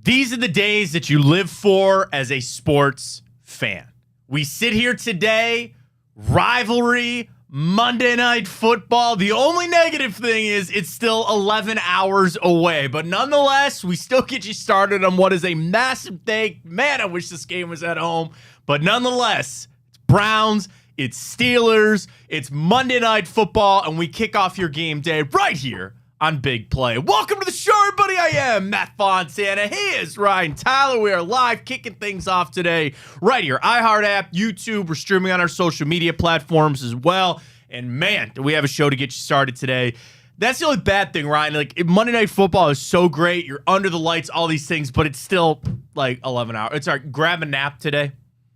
These are the days that you live for as a sports fan. We sit here today, rivalry, Monday Night Football. The only negative thing is it's still 11 hours away. But nonetheless, we still get you started on what is a massive day. Man, I wish this game was at home. But nonetheless, it's Browns, it's Steelers, it's Monday Night Football, and we kick off your game day right here on Big Play. Welcome to the show, everybody. I am Matt Fontana. He is Ryan Tyler. We are live kicking things off today right here. iHeart app, YouTube. We're streaming on our social media platforms as well. And man, do we have a show to get you started today. That's the only bad thing, Ryan. Like, Monday Night Football is so great. You're under the lights, all these things, but it's still like 11 hours. It's all right. Grab a nap today.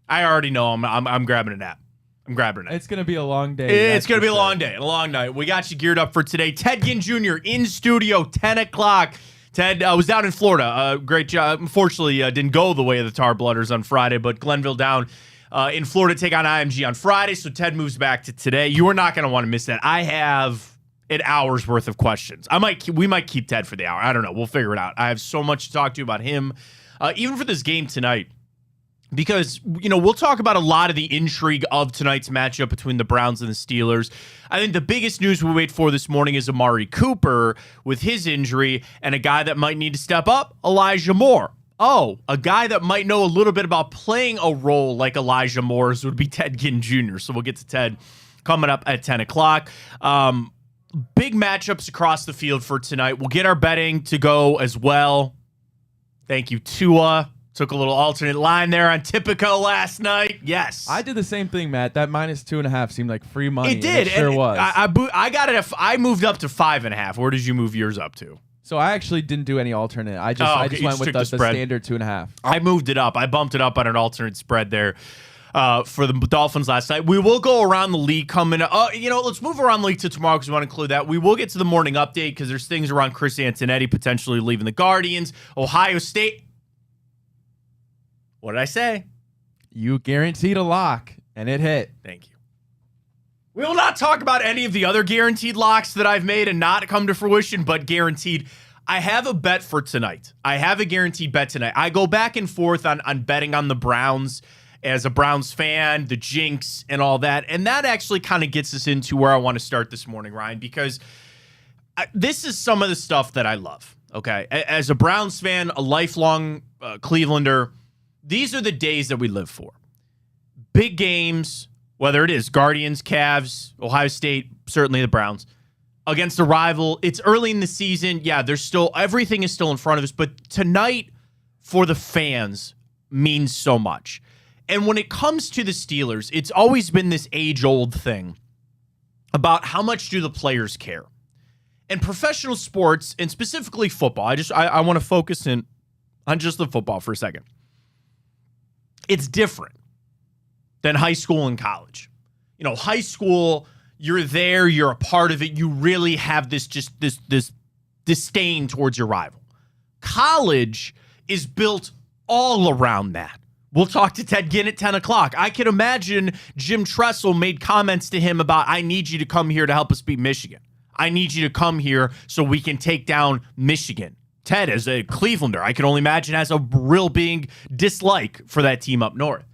I already know I'm grabbing a nap. I'm grabbing it. It's going to be a long day. It's going to be a long day, a long night. We got you geared up for today. Ted Ginn Jr. in studio, 10 o'clock. Ted was down in Florida. Great job. Unfortunately, didn't go the way of the Tar Blooders on Friday, but Glenville down in Florida take on IMG on Friday, so Ted moves back to today. You are not going to want to miss that. I have an hour's worth of questions. We might keep Ted for the hour. I don't know. We'll figure it out. I have so much to talk to you about him, even for this game tonight. Because, we'll talk about a lot of the intrigue of tonight's matchup between the Browns and the Steelers. I think the biggest news we wait for this morning is Amari Cooper with his injury and a guy that might need to step up, Elijah Moore. Oh, a guy that might know a little bit about playing a role like Elijah Moore's would be Ted Ginn Jr. So we'll get to Ted coming up at 10 o'clock. Big matchups across the field for tonight. We'll get our betting to go as well. Thank you, Tua. Took a little alternate line there on Tipico last night. Yes. I did the same thing, Matt. That -2.5 seemed like free money. It did. It sure was. I got it. I moved up to 5.5. Where did you move yours up to? So I actually didn't do any alternate. I just went with the standard 2.5. I moved it up. I bumped it up on an alternate spread there for the Dolphins last night. We will go around the league coming. Let's move around the league to tomorrow because we want to include that. We will get to the morning update because there's things around Chris Antonetti potentially leaving the Guardians. Ohio State. What did I say? You guaranteed a lock, and it hit. Thank you. We will not talk about any of the other guaranteed locks that I've made and not come to fruition, but guaranteed. I have a bet for tonight. I have a guaranteed bet tonight. I go back and forth on betting on the Browns as a Browns fan, the jinx, and all that. And that actually kind of gets us into where I want to start this morning, Ryan, because this is some of the stuff that I love, okay? As a Browns fan, a lifelong Clevelander, these are the days that we live for. Big games, whether it is Guardians, Cavs, Ohio State, certainly the Browns, against a rival. It's early in the season. Yeah, everything is still in front of us, but tonight for the fans means so much. And when it comes to the Steelers, it's always been this age-old thing about how much do the players care. And professional sports, and specifically football, I want to focus in on just the football for a second. It's different than high school and college. High school, you're there, you're a part of it. You really have this disdain towards your rival. College is built all around that. We'll talk to Ted Ginn at 10 o'clock. I can imagine Jim Tressel made comments to him about, I need you to come here to help us beat Michigan. I need you to come here so we can take down Michigan. Ted, as a Clevelander, I can only imagine has a real big dislike for that team up north.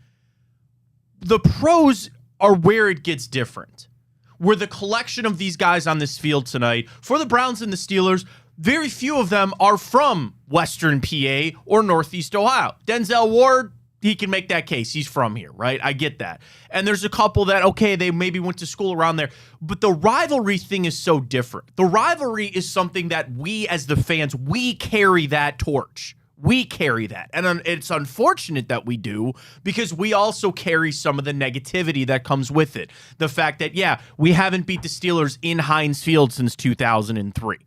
The pros are where it gets different. Where the collection of these guys on this field tonight, for the Browns and the Steelers, very few of them are from Western PA or Northeast Ohio. Denzel Ward, he can make that case. He's from here, right? I get that. And there's a couple that, okay, they maybe went to school around there. But the rivalry thing is so different. The rivalry is something that we, as the fans, we carry that torch. We carry that. And it's unfortunate that we do because we also carry some of the negativity that comes with it. The fact that, yeah, we haven't beat the Steelers in Heinz Field since 2003.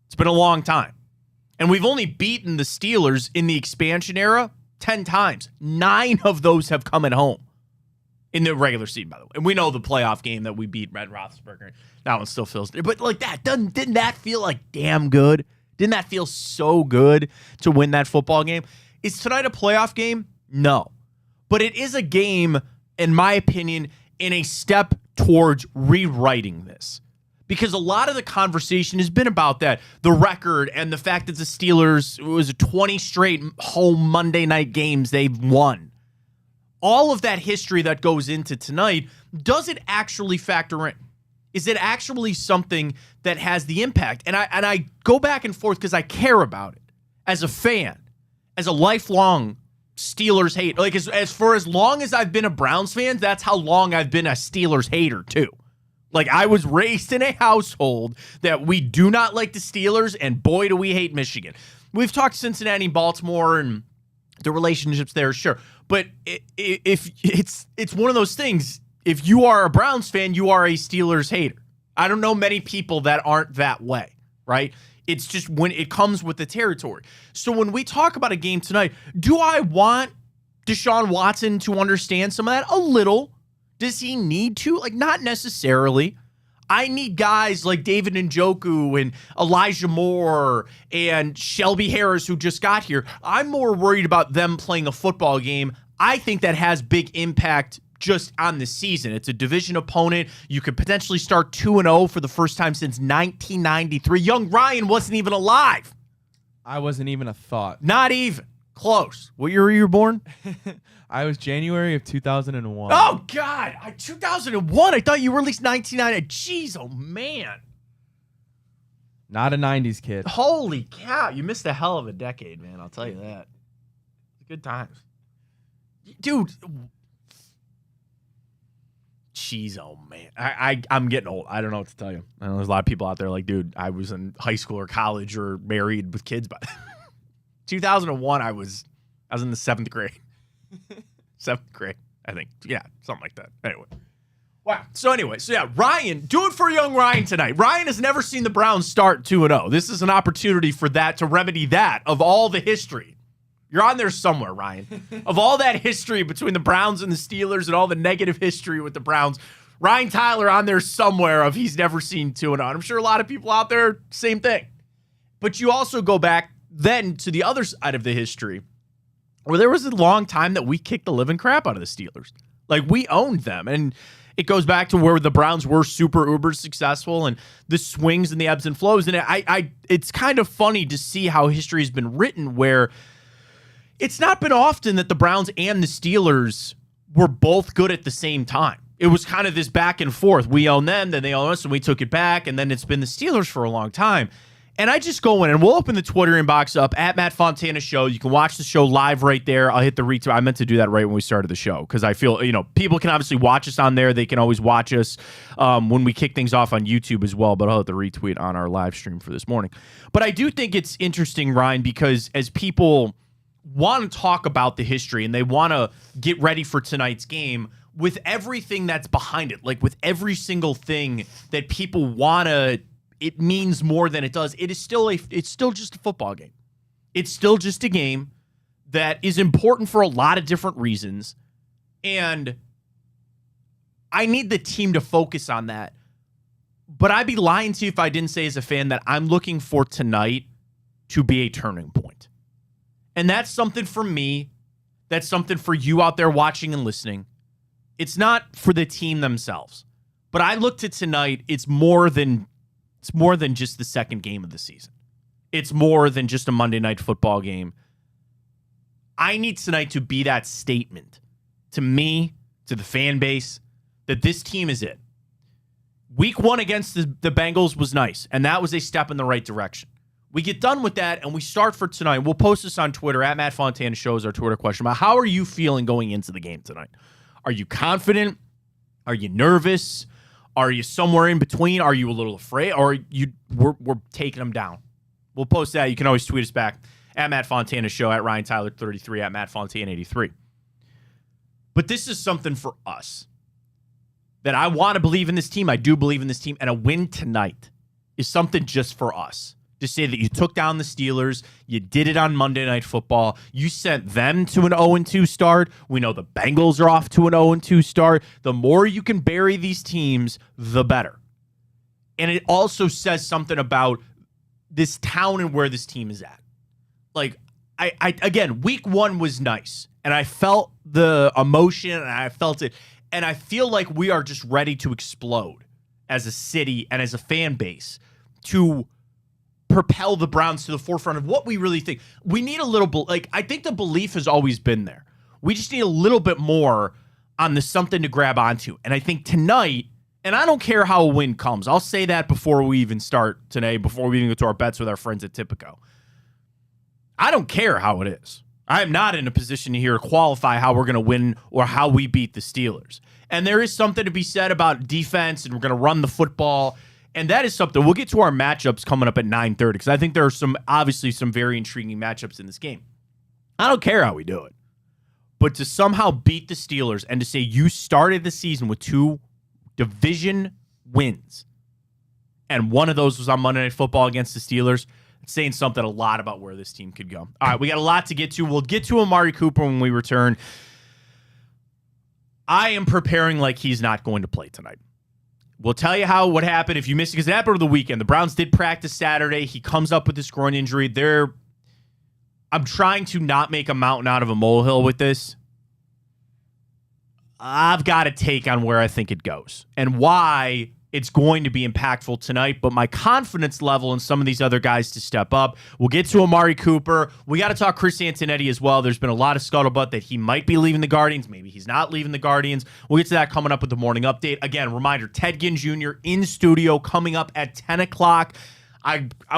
It's been a long time. And we've only beaten the Steelers in the expansion era 10 times. 9 of those have come at home in the regular season, by the way. And we know the playoff game that we beat Ben Roethlisberger. That one still feels... But like that, didn't that feel like damn good? Didn't that feel so good to win that football game? Is tonight a playoff game? No. But it is a game, in my opinion, in a step towards rewriting this. Because a lot of the conversation has been about that, the record and the fact that the Steelers, it was 20 straight home Monday night games they've won. All of that history that goes into tonight, does it actually factor in? Is it actually something that has the impact? And I go back and forth because I care about it as a fan, as a lifelong Steelers hate. Like as long as I've been a Browns fan, that's how long I've been a Steelers hater too. Like I was raised in a household that we do not like the Steelers, and boy do we hate Michigan. We've talked Cincinnati and Baltimore and the relationships there, sure. But if it's one of those things, if you are a Browns fan, you are a Steelers hater. I don't know many people that aren't that way, right? It's just when it comes with the territory. So when we talk about a game tonight, do I want Deshaun Watson to understand some of that? A little. Does he need to? Like, not necessarily. I need guys like David Njoku and Elijah Moore and Shelby Harris who just got here. I'm more worried about them playing a football game. I think that has big impact just on the season. It's a division opponent. You could potentially start 2-0 for the first time since 1993. Young Ryan wasn't even alive. I wasn't even a thought. Not even. Close. What year were you born? I was January of 2001. Oh, God. 2001? I thought you were at least 1990. Jeez, oh, man. Not a 90s kid. Holy cow. You missed a hell of a decade, man. I'll tell you that. Good times. Dude. Jeez, oh, man. I'm getting old. I don't know what to tell you. I know there's a lot of people out there like, dude, I was in high school or college or married with kids. But 2001, I was in the 7th grade. 7th grade, I think. Yeah, something like that. Anyway. Wow. So yeah, Ryan, do it for young Ryan tonight. Ryan has never seen the Browns start 2-0. This is an opportunity for that to remedy that of all the history. You're on there somewhere, Ryan. Of all that history between the Browns and the Steelers and all the negative history with the Browns, Ryan Tyler on there somewhere of he's never seen 2-0. I'm sure a lot of people out there, same thing. But you also go back then to the other side of the history where there was a long time that we kicked the living crap out of the Steelers. Like, we owned them. And it goes back to where the Browns were super uber successful and the swings and the ebbs and flows. And it's kind of funny to see how history has been written where it's not been often that the Browns and the Steelers were both good at the same time. It was kind of this back and forth. We own them, then they own us, and we took it back, and then it's been the Steelers for a long time. And I just go in, and we'll open the Twitter inbox up at Matt Fontana Show. You can watch the show live right there. I'll hit the retweet. I meant to do that right when we started the show because I feel, people can obviously watch us on there. They can always watch us when we kick things off on YouTube as well, but I'll hit the retweet on our live stream for this morning. But I do think it's interesting, Ryan, because as people want to talk about the history and they want to get ready for tonight's game with everything that's behind it, like with every single thing that people want to, it means more than it does. It's still just a football game. It's still just a game that is important for a lot of different reasons. And I need the team to focus on that. But I'd be lying to you if I didn't say as a fan that I'm looking for tonight to be a turning point. And that's something for me. That's something for you out there watching and listening. It's not for the team themselves. But I look to tonight, it's more than just the second game of the season. It's more than just a Monday Night Football game. I need tonight to be that statement to me, to the fan base, that this team is it. Week 1 against the Bengals was nice, and that was a step in the right direction. We get done with that, and we start for tonight. We'll post this on Twitter, at Matt Fontana Show is our Twitter question. But how are you feeling going into the game tonight? Are you confident? Are you nervous? Are you somewhere in between? Are you a little afraid? Or we're taking them down? We'll post that. You can always tweet us back at Matt Fontana Show, at Ryan Tyler 33, at Matt Fontana 83. But this is something for us that I want to believe in this team. I do believe in this team. And a win tonight is something just for us. To say that you took down the Steelers, you did it on Monday Night Football, you sent them to an 0-2 start. We know the Bengals are off to an 0-2 start. The more you can bury these teams, the better. And it also says something about this town and where this team is at. Like, I again, week 1 was nice, and I felt the emotion, and I felt it, and I feel like we are just ready to explode as a city and as a fan base to propel the Browns to the forefront of what we really think. We need a little, I think the belief has always been there. We just need a little bit more on the something to grab onto. And I think tonight, and I don't care how a win comes. I'll say that before we even start today, before we even go to our bets with our friends at Tipico. I don't care how it is. I am not in a position here to qualify how we're going to win or how we beat the Steelers. And there is something to be said about defense, and we're going to run the football. And that is something. We'll get to our matchups coming up at 9:30 because I think there are obviously some very intriguing matchups in this game. I don't care how we do it. But to somehow beat the Steelers and to say you started the season with 2 division wins, and one of those was on Monday Night Football against the Steelers, it's saying something a lot about where this team could go. All right, we got a lot to get to. We'll get to Amari Cooper when we return. I am preparing like he's not going to play tonight. We'll tell you what happened if you missed it, because it happened over the weekend. The Browns did practice Saturday. He comes up with this groin injury. I'm trying to not make a mountain out of a molehill with this. I've got a take on where I think it goes and why it's going to be impactful tonight, but my confidence level in some of these other guys to step up. We'll get to Amari Cooper. We got to talk Chris Antonetti as well. There's been a lot of scuttlebutt that he might be leaving the Guardians. Maybe he's not leaving the Guardians. We'll get to that coming up with the morning update. Again, reminder, Ted Ginn Jr. in studio coming up at 10 o'clock.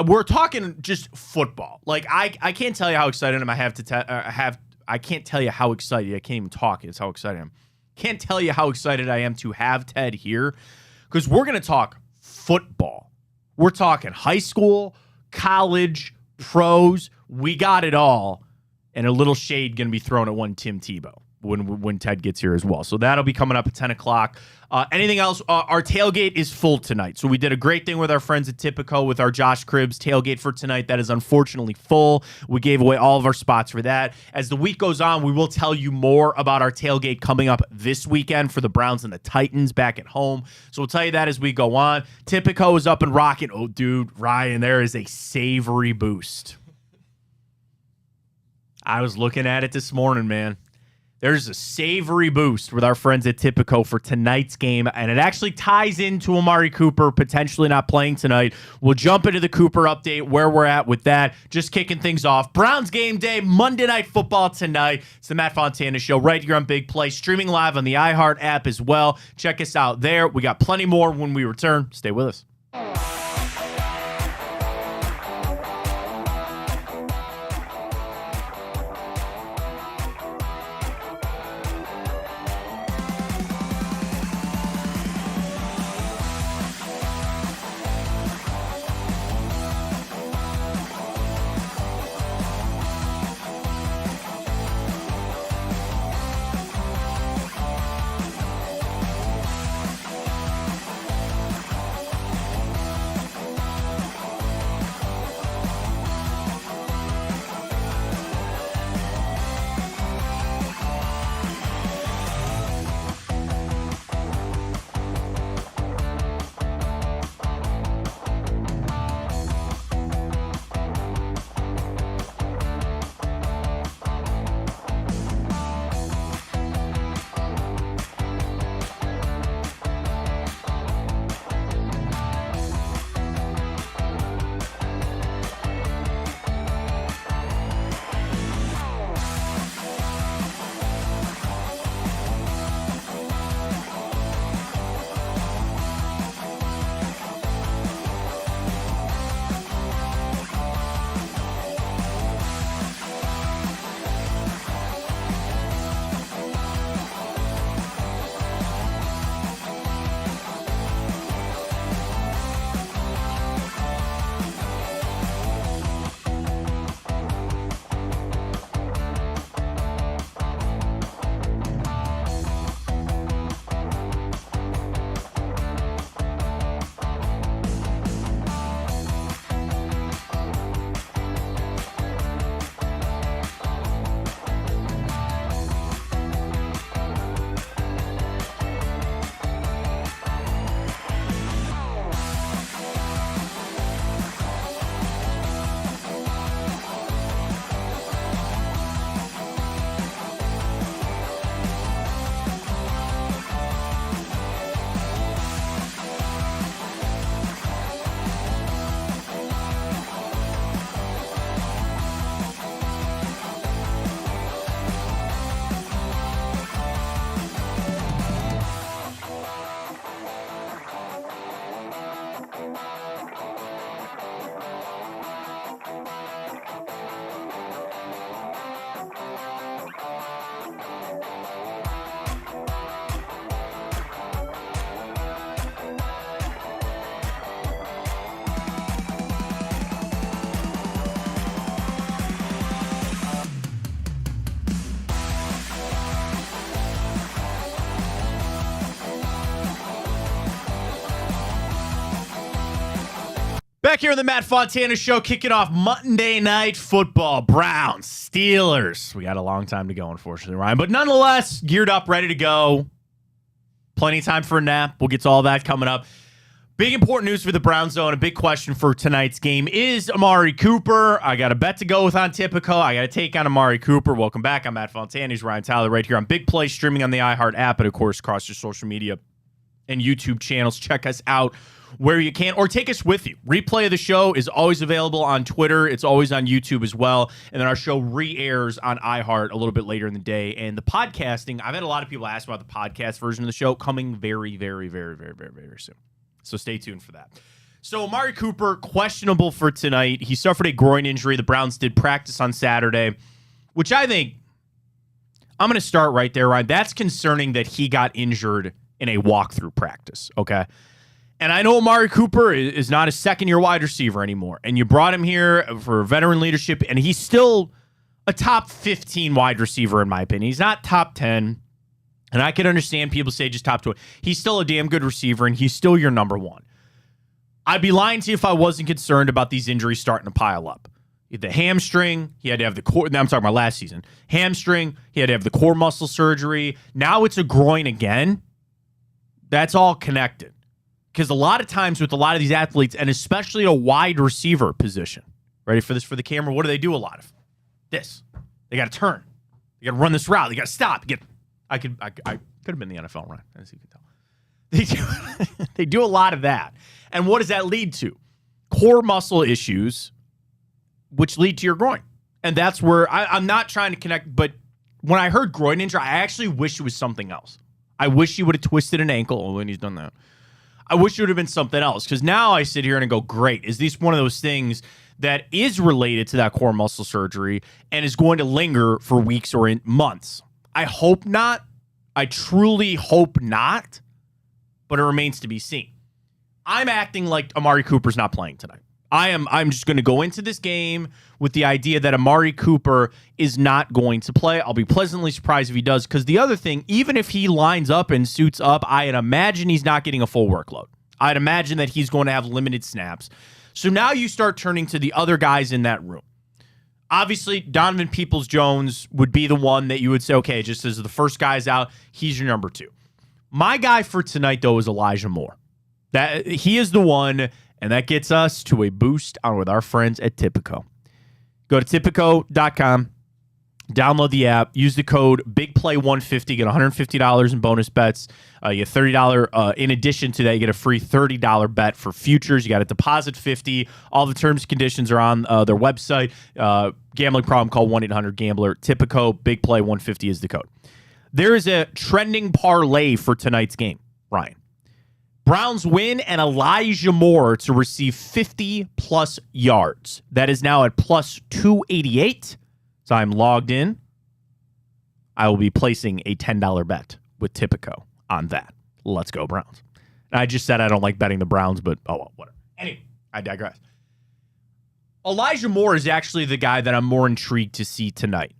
We're talking just football. I can't tell you how excited I can't tell you how excited. I can't even talk. It's how excited I am. Can't tell you how excited I am to have Ted here, because we're going to talk football. We're talking high school, college, pros. We got it all. And a little shade going to be thrown at one Tim Tebow when Ted gets here as well. So that'll be coming up at 10 o'clock. Anything else? Our tailgate is full tonight. So we did a great thing with our friends at Tipico with our Josh Cribbs tailgate for tonight. That is unfortunately full. We gave away all of our spots for that. As the week goes on, we will tell you more about our tailgate coming up this weekend for the Browns and the Titans back at home. So we'll tell you that as we go on. Tipico is up and rocking. Oh, dude, Ryan, there is a savory boost. I was looking at it this morning, man. There's a savory boost with our friends at Tipico for tonight's game, and it actually ties into Amari Cooper potentially not playing tonight. We'll jump into the Cooper update, where we're at with that. Just kicking things off. Browns game day, Monday Night Football tonight. It's the Matt Fontana Show right here on Big Play, streaming live on the iHeart app as well. Check us out there. We got plenty more when we return. Stay with us. back here on the Matt Fontana Show, kicking off Monday Night Football. Browns, Steelers. We got a long time to go, unfortunately, Ryan. But nonetheless, geared up, ready to go. Plenty of time for a nap. We'll get to all that coming up. Big important news for the Browns, though, and a big question for tonight's game is Amari Cooper. I got a bet to go with on Tipico. I got to take on Amari Cooper. Welcome back. I'm Matt Fontana. He's Ryan Tyler right here on Big Play, streaming on the iHeart app, and, of course, across your social media and YouTube channels. Check us out where you can, or take us with you. Replay of the show is always available on Twitter. It's always on YouTube as well. And then our show re-airs on iHeart a little bit later in the day. And the podcasting, I've had a lot of people ask about the podcast version of the show coming very, very, very, very, very, very soon. So stay tuned for that. So Amari Cooper, questionable for tonight. He suffered a groin injury. The Browns did practice on Saturday, which I think, I'm going to start right there, Ryan. That's concerning that he got injured in a walkthrough practice, okay? And I know Amari Cooper is not a second-year wide receiver anymore, and you brought him here for veteran leadership, and he's still a top 15 wide receiver in my opinion. He's not top 10, and I can understand people say just top 20. He's still a damn good receiver, and he's still your number one. I'd be lying to you if I wasn't concerned about these injuries starting to pile up. The hamstring, he had to have the core. I'm talking about last season. Hamstring, he had to have the core muscle surgery. Now it's a groin again. That's all connected. Because a lot of times with a lot of these athletes, and especially a wide receiver position, ready for this for the camera? What do they do a lot of? This. They got to turn. They got to run this route. They got to stop. I could have been the NFL, Ryan, as you can tell. They do a lot of that. And what does that lead to? Core muscle issues, which lead to your groin. And that's where I'm not trying to connect, but when I heard groin injury, I actually wish it was something else. I wish he would have twisted an ankle when he's done that. I wish it would have been something else, because now I sit here and I go, great. Is this one of those things that is related to that core muscle surgery and is going to linger for weeks or in months? I hope not. I truly hope not, but it remains to be seen. I'm acting like Amari Cooper's not playing tonight. I'm just going to go into this game with the idea that Amari Cooper is not going to play. I'll be pleasantly surprised if he does, because the other thing, even if he lines up and suits up, I'd imagine he's not getting a full workload. I'd imagine that he's going to have limited snaps. So now you start turning to the other guys in that room. Obviously, Donovan Peoples-Jones would be the one that you would say, okay, just as the first guy's out, he's your number two. My guy for tonight, though, is Elijah Moore. That he is the one. And that gets us to a boost on with our friends at Tipico. Go to Tipico.com, download the app, use the code BIGPLAY150, get $150 in bonus bets. You get $30. In addition to that, you get a free $30 bet for futures. You got to deposit $50. All the terms and conditions are on their website. Gambling problem, call 1-800-GAMBLER. Tipico, BIGPLAY150 is the code. There is a trending parlay for tonight's game, Ryan. Browns win and Elijah Moore to receive 50-plus yards. That is now at plus 288. So I'm logged in. I will be placing a $10 bet with Tipico on that. Let's go, Browns. And I just said I don't like betting the Browns, but oh, well, whatever. Anyway, I digress. Elijah Moore is actually the guy that I'm more intrigued to see tonight.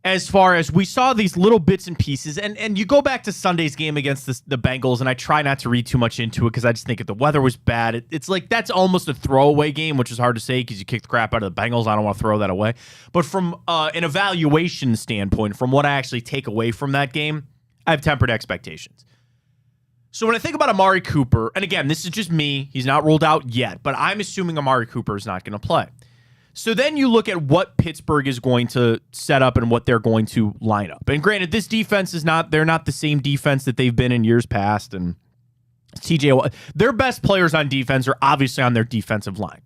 As far as we saw these little bits and pieces, and you go back to Sunday's game against the Bengals, and I try not to read too much into it because I just think if the weather was bad, it's like that's almost a throwaway game, which is hard to say because you kicked the crap out of the Bengals. I don't want to throw that away. But from an evaluation standpoint, from what I actually take away from that game, I have tempered expectations. So when I think about Amari Cooper, and again, this is just me, he's not ruled out yet, but I'm assuming Amari Cooper is not going to play. So then you look at what Pittsburgh is going to set up and what they're going to line up. And granted, this defense they're not the same defense that they've been in years past. And their best players on defense are obviously on their defensive line.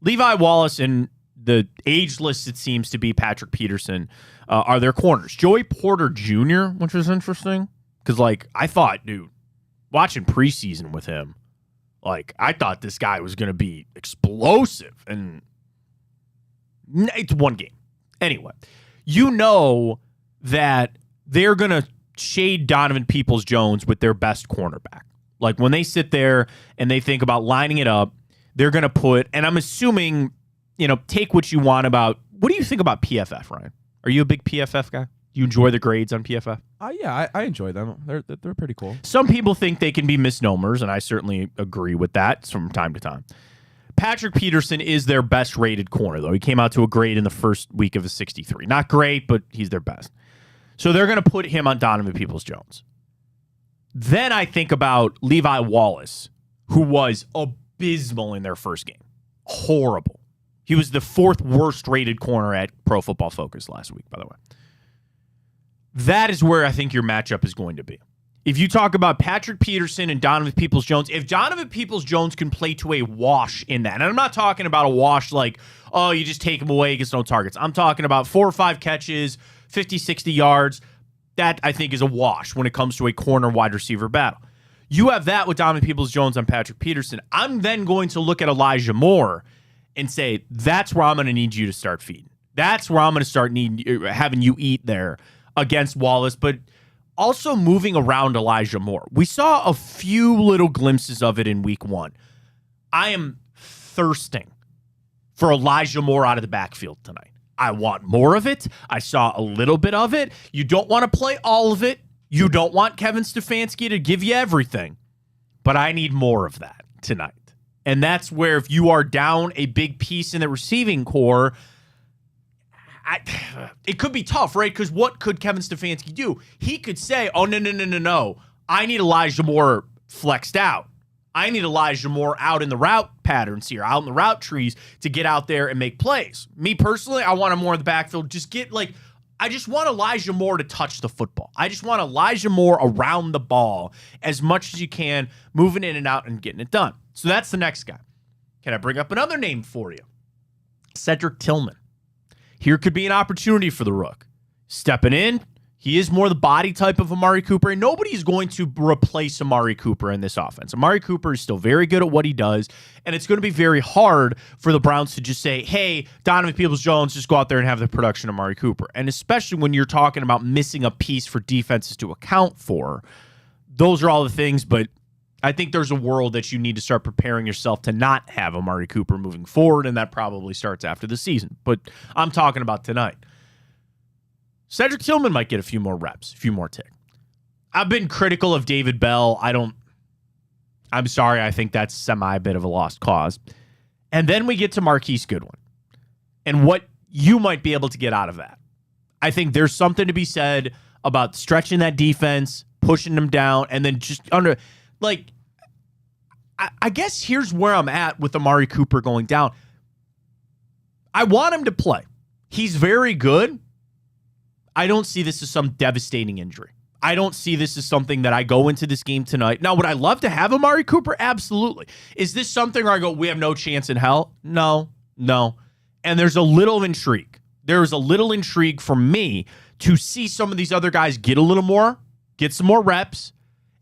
Levi Wallace and the ageless, it seems to be, Patrick Peterson are their corners. Joey Porter Jr., which was interesting, because I thought, dude, watching preseason with him, I thought this guy was going to be explosive, and it's one game. Anyway, you know that they're going to shade Donovan Peoples-Jones with their best cornerback. When they sit there and they think about lining it up, they're going to put, and I'm assuming, take what you want about, what do you think about PFF, Ryan? Are you a big PFF guy? You enjoy the grades on PFF? Yeah, I enjoy them. They're pretty cool. Some people think they can be misnomers, and I certainly agree with that from time to time. Patrick Peterson is their best rated corner, though. He came out to a grade in the first week of a 63. Not great, but he's their best. So they're going to put him on Donovan Peoples-Jones. Then I think about Levi Wallace, who was abysmal in their first game. Horrible. He was the 4th worst rated corner at Pro Football Focus last week, by the way. That is where I think your matchup is going to be. If you talk about Patrick Peterson and Donovan Peoples-Jones, if Donovan Peoples-Jones can play to a wash in that, and I'm not talking about a wash like, oh, you just take him away, he gets no targets. I'm talking about 4 or 5 catches, 50, 60 yards. That, I think, is a wash when it comes to a corner wide receiver battle. You have that with Donovan Peoples-Jones on Patrick Peterson. I'm then going to look at Elijah Moore and say, that's where I'm going to need you to start feeding. That's where I'm going to start having you eat there against Wallace, but also moving around Elijah Moore. We saw a few little glimpses of it in week 1. I am thirsting for Elijah Moore out of the backfield tonight. I want more of it. I saw a little bit of it. You don't want to play all of it. You don't want Kevin Stefanski to give you everything. But I need more of that tonight. And that's where if you are down a big piece in the receiving core, it could be tough, right? Because what could Kevin Stefanski do? He could say, oh, no. I need Elijah Moore flexed out. I need Elijah Moore out in the route patterns here, out in the route trees to get out there and make plays. Me personally, I want him more in the backfield. I just want Elijah Moore to touch the football. I just want Elijah Moore around the ball as much as you can, moving in and out and getting it done. So that's the next guy. Can I bring up another name for you? Cedric Tillman. Here could be an opportunity for the Rook. Stepping in, he is more the body type of Amari Cooper, and nobody's going to replace Amari Cooper in this offense. Amari Cooper is still very good at what he does, and it's going to be very hard for the Browns to just say, hey, Donovan Peoples-Jones, just go out there and have the production of Amari Cooper. And especially when you're talking about missing a piece for defenses to account for, those are all the things, but I think there's a world that you need to start preparing yourself to not have Amari Cooper moving forward, and that probably starts after the season. But I'm talking about tonight. Cedric Tillman might get a few more reps, a few more ticks. I've been critical of David Bell. I'm sorry, I think that's semi bit of a lost cause. And then we get to Marquise Goodwin and what you might be able to get out of that. I think there's something to be said about stretching that defense, pushing them down, and then just under, like, I guess here's where I'm at with Amari Cooper going down. I want him to play. He's very good. I don't see this as some devastating injury. I don't see this as something that I go into this game tonight. Now, would I love to have Amari Cooper? Absolutely. Is this something where I go, we have no chance in hell? No. And there's a little intrigue. There's a little intrigue for me to see some of these other guys get a little more, get some more reps,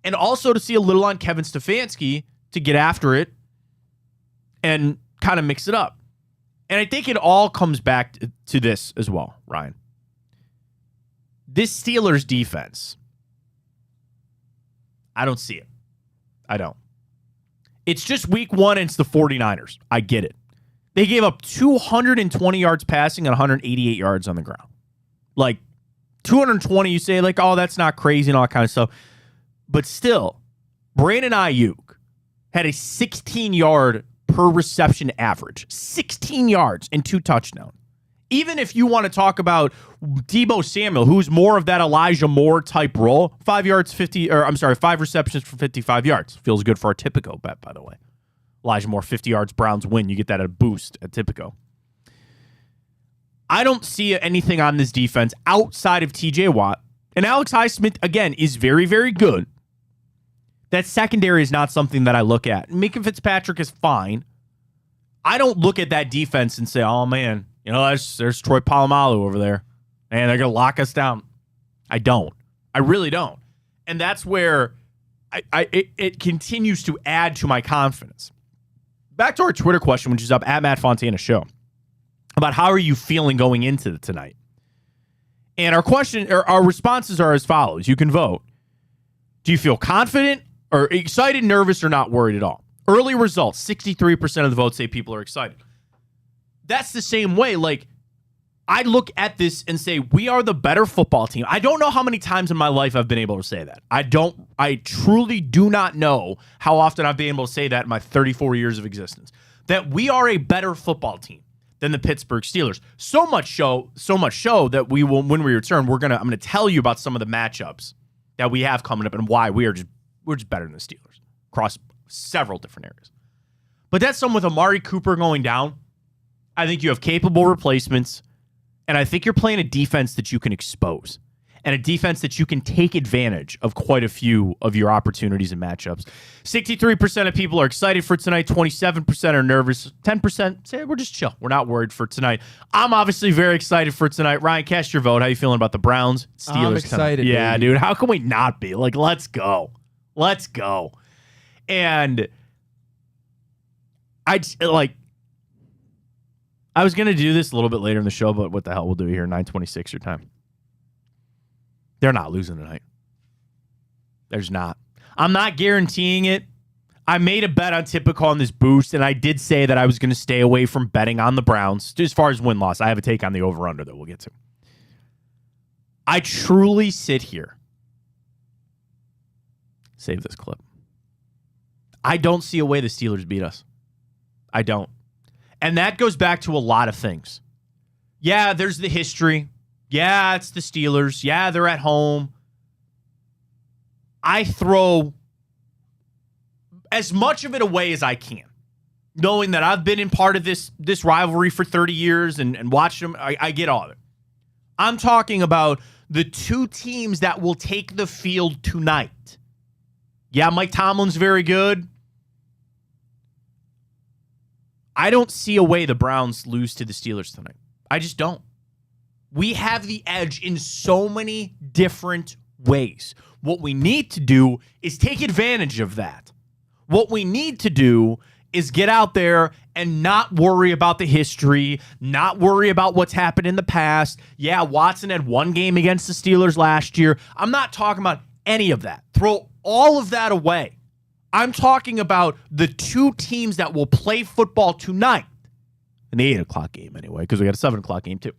and also to see a little on Kevin Stefanski to get after it and kind of mix it up. And I think it all comes back to this as well, Ryan. This Steelers defense, I don't see it. I don't. It's just week 1 and it's the 49ers. I get it. They gave up 220 yards passing and 188 yards on the ground. Like, 220, you say, like, oh, that's not crazy and all that kind of stuff. But still, Brandon Ayuk had a 16-yard per reception average. 16 yards and 2 touchdowns. Even if you want to talk about Deebo Samuel, who's more of that Elijah Moore type role, 5 receptions for 55 yards. Feels good for our Tipico bet, by the way. Elijah Moore, 50 yards, Browns win. You get that at a boost at Tipico. I don't see anything on this defense outside of TJ Watt. And Alex Highsmith, again, is very, very good. That secondary is not something that I look at. Minka Fitzpatrick is fine. I don't look at that defense and say, oh, man, there's Troy Polamalu over there. Man, they're going to lock us down. I don't. I really don't. And that's where it continues to add to my confidence. Back to our Twitter question, which is up at Matt Fontana Show, about how are you feeling going into tonight? And our responses are as follows. You can vote. Do you feel confident or excited, nervous, or not worried at all? Early results, 63% of the votes say people are excited. That's the same way. Like, I look at this and say, we are the better football team. I don't know how many times in my life I've been able to say that. I truly do not know how often I've been able to say that in my 34 years of existence. that we are a better football team than the Pittsburgh Steelers. So much so that we will, when we return, I'm gonna tell you about some of the matchups that we have coming up and why we're just better than the Steelers across several different areas. But that's something with Amari Cooper going down. I think you have capable replacements, and I think you're playing a defense that you can expose and a defense that you can take advantage of quite a few of your opportunities and matchups. 63% of people are excited for tonight. 27% are nervous. 10% say we're just chill. We're not worried for tonight. I'm obviously very excited for tonight. Ryan, cast your vote. How you feeling about the Browns, Steelers? I'm excited. Yeah, baby. dude. How can we not be? Like, let's go. Let's go. And I was going to do this a little bit later in the show, but what the hell, we'll do it here, 9:26 your time. They're not losing tonight. There's not. I'm not guaranteeing it. I made a bet on Tipico on this boost, and I did say that I was going to stay away from betting on the Browns. As far as win-loss, I have a take on the over-under that we'll get to. I truly sit here. Save this clip. I don't see a way the Steelers beat us. I don't. And that goes back to a lot of things. Yeah, there's the history. Yeah, it's the Steelers. Yeah, they're at home. I throw as much of it away as I can, knowing that I've been in part of this rivalry for 30 years and watched them. I get all of it. I'm talking about the two teams that will take the field tonight. Yeah, Mike Tomlin's very good. I don't see a way the Browns lose to the Steelers tonight. I just don't. We have the edge in so many different ways. What we need to do is take advantage of that. What we need to do is get out there and not worry about the history, not worry about what's happened in the past. Yeah, Watson had one game against the Steelers last year. I'm not talking about any of that. Throw all of that away. I'm talking about the two teams that will play football tonight. In the 8 o'clock game anyway, because we got a 7 o'clock game too.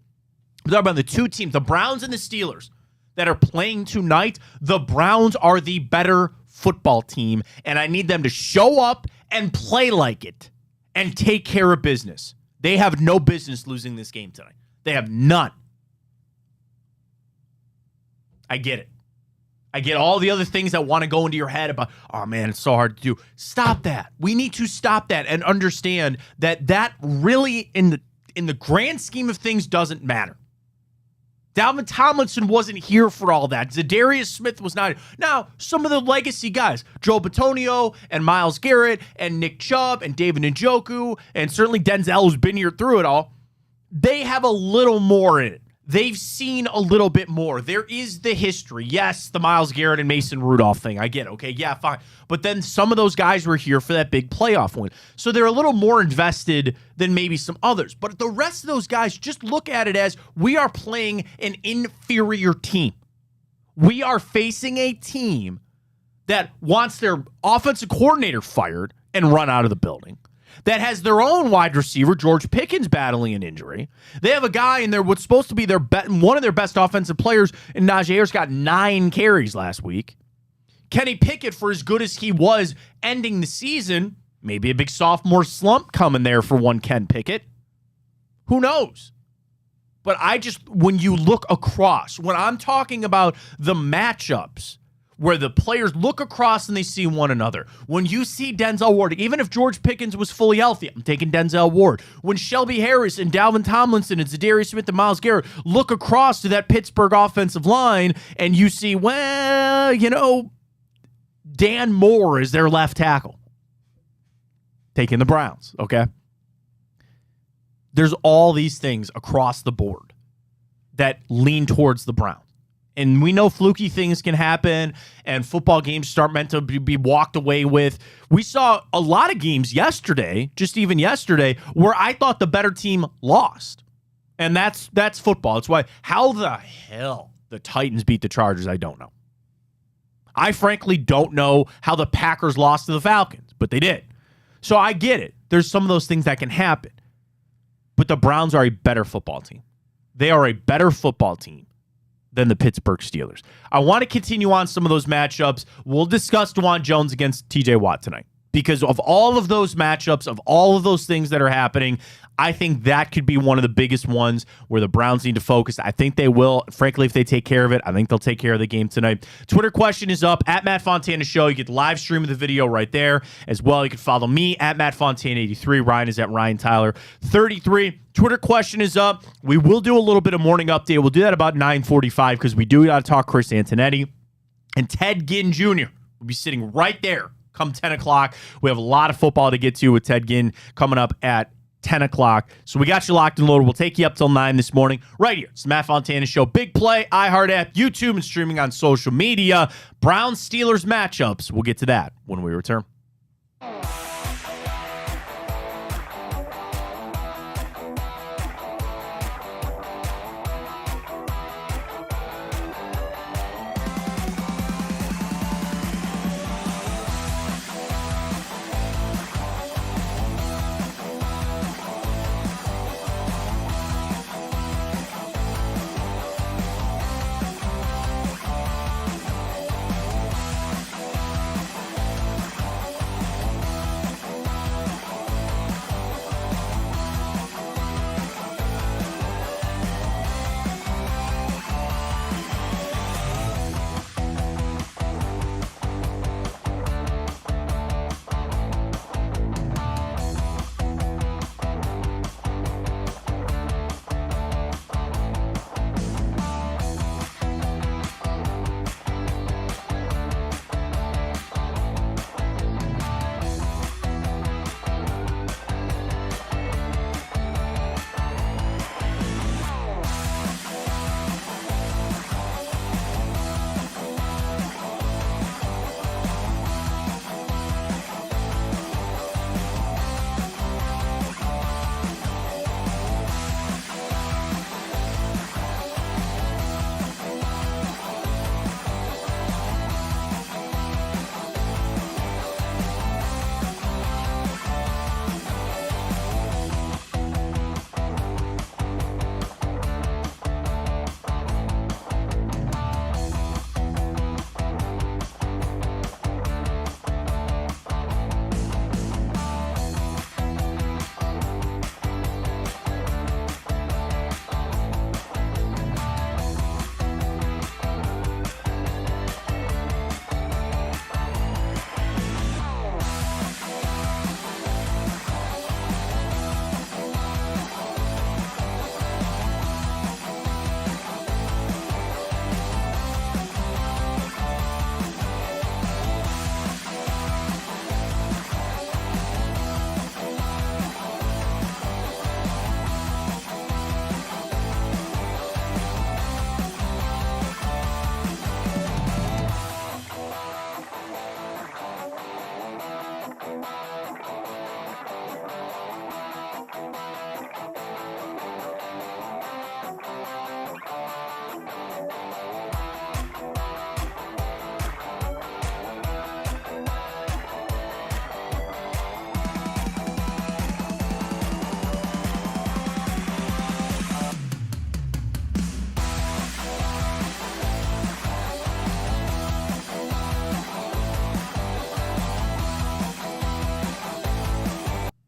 I'm talking about the two teams, the Browns and the Steelers, that are playing tonight. The Browns are the better football team, and I need them to show up and play like it and take care of business. They have no business losing this game tonight. They have none. I get it. I get all the other things that want to go into your head about, oh man, it's so hard to do. Stop that. We need to stop that and understand that really, in the grand scheme of things, doesn't matter. Dalvin Tomlinson wasn't here for all that. Zadarius Smith was not. Now, some of the legacy guys, Joe Bitonio and Myles Garrett and Nick Chubb and David Njoku and certainly Denzel, who's been here through it all, they have a little more in it. They've seen a little bit more. There is the history. Yes, the Myles Garrett and Mason Rudolph thing. I get it. Okay, yeah, fine. But then some of those guys were here for that big playoff win. So they're a little more invested than maybe some others. But the rest of those guys, just look at it as we are playing an inferior team. We are facing a team that wants their offensive coordinator fired and run out of the building, that has their own wide receiver, George Pickens, battling an injury. They have a guy in there, what's supposed to be one of their best offensive players, and Najee Harris got 9 carries last week. Kenny Pickett, for as good as he was ending the season, maybe a big sophomore slump coming there for one Ken Pickett. Who knows? But when you look across, when I'm talking about the matchups, where the players look across and they see one another. When you see Denzel Ward, even if George Pickens was fully healthy, I'm taking Denzel Ward. When Shelby Harris and Dalvin Tomlinson and Zadarius Smith and Myles Garrett look across to that Pittsburgh offensive line and you see, Dan Moore is their left tackle. Taking the Browns, okay? There's all these things across the board that lean towards the Browns. And we know fluky things can happen, and football games start meant to be walked away with. We saw a lot of games yesterday, just even yesterday, where I thought the better team lost. And that's football. It's why, how the hell the Titans beat the Chargers, I don't know. I frankly don't know how the Packers lost to the Falcons, but they did. So I get it. There's some of those things that can happen. But the Browns are a better football team. They are a better football team than the Pittsburgh Steelers. I want to continue on some of those matchups. We'll discuss DeJuan Jones against TJ Watt tonight. because of all of those matchups, of all of those things that are happening. I think that could be one of the biggest ones where the Browns need to focus. I think they will. Frankly, if they take care of it, I think they'll take care of the game tonight. Twitter question is up, at Matt Fontana Show. You get the live stream of the video right there as well. You can follow me at Matt Fontana83. Ryan is at Ryan Tyler33. Twitter question is up. We will do a little bit of morning update. We'll do that about 9:45 because we do got to talk Chris Antonetti. And Ted Ginn Jr. will be sitting right there come 10 o'clock. We have a lot of football to get to with Ted Ginn coming up at 10 o'clock. So we got you locked and loaded. We'll take you up till 9 this morning right here. It's the Matt Fontana Show. Big Play, iHeart app, YouTube, and streaming on social media. Browns-Steelers matchups. We'll get to that when we return.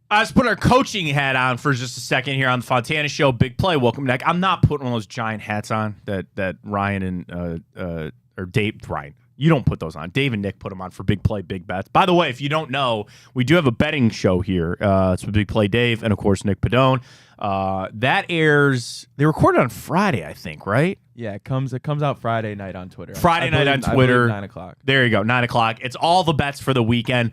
Let's put our coaching hat on for just a second here on the Fontana Show. Big Play, welcome back. I'm not putting one of those giant hats on that Ryan and or Dave Ryan. You don't put those on. Dave and Nick put them on for Big Play, Big Bets. By the way, if you don't know, we do have a betting show here. It's with Big Play Dave and, of course, Nick Padone. That airs, they recorded on Friday, I think, right? Yeah, it comes out Friday night on Twitter. Friday night on Twitter. 9 o'clock. There you go, 9 o'clock. It's all the bets for the weekend.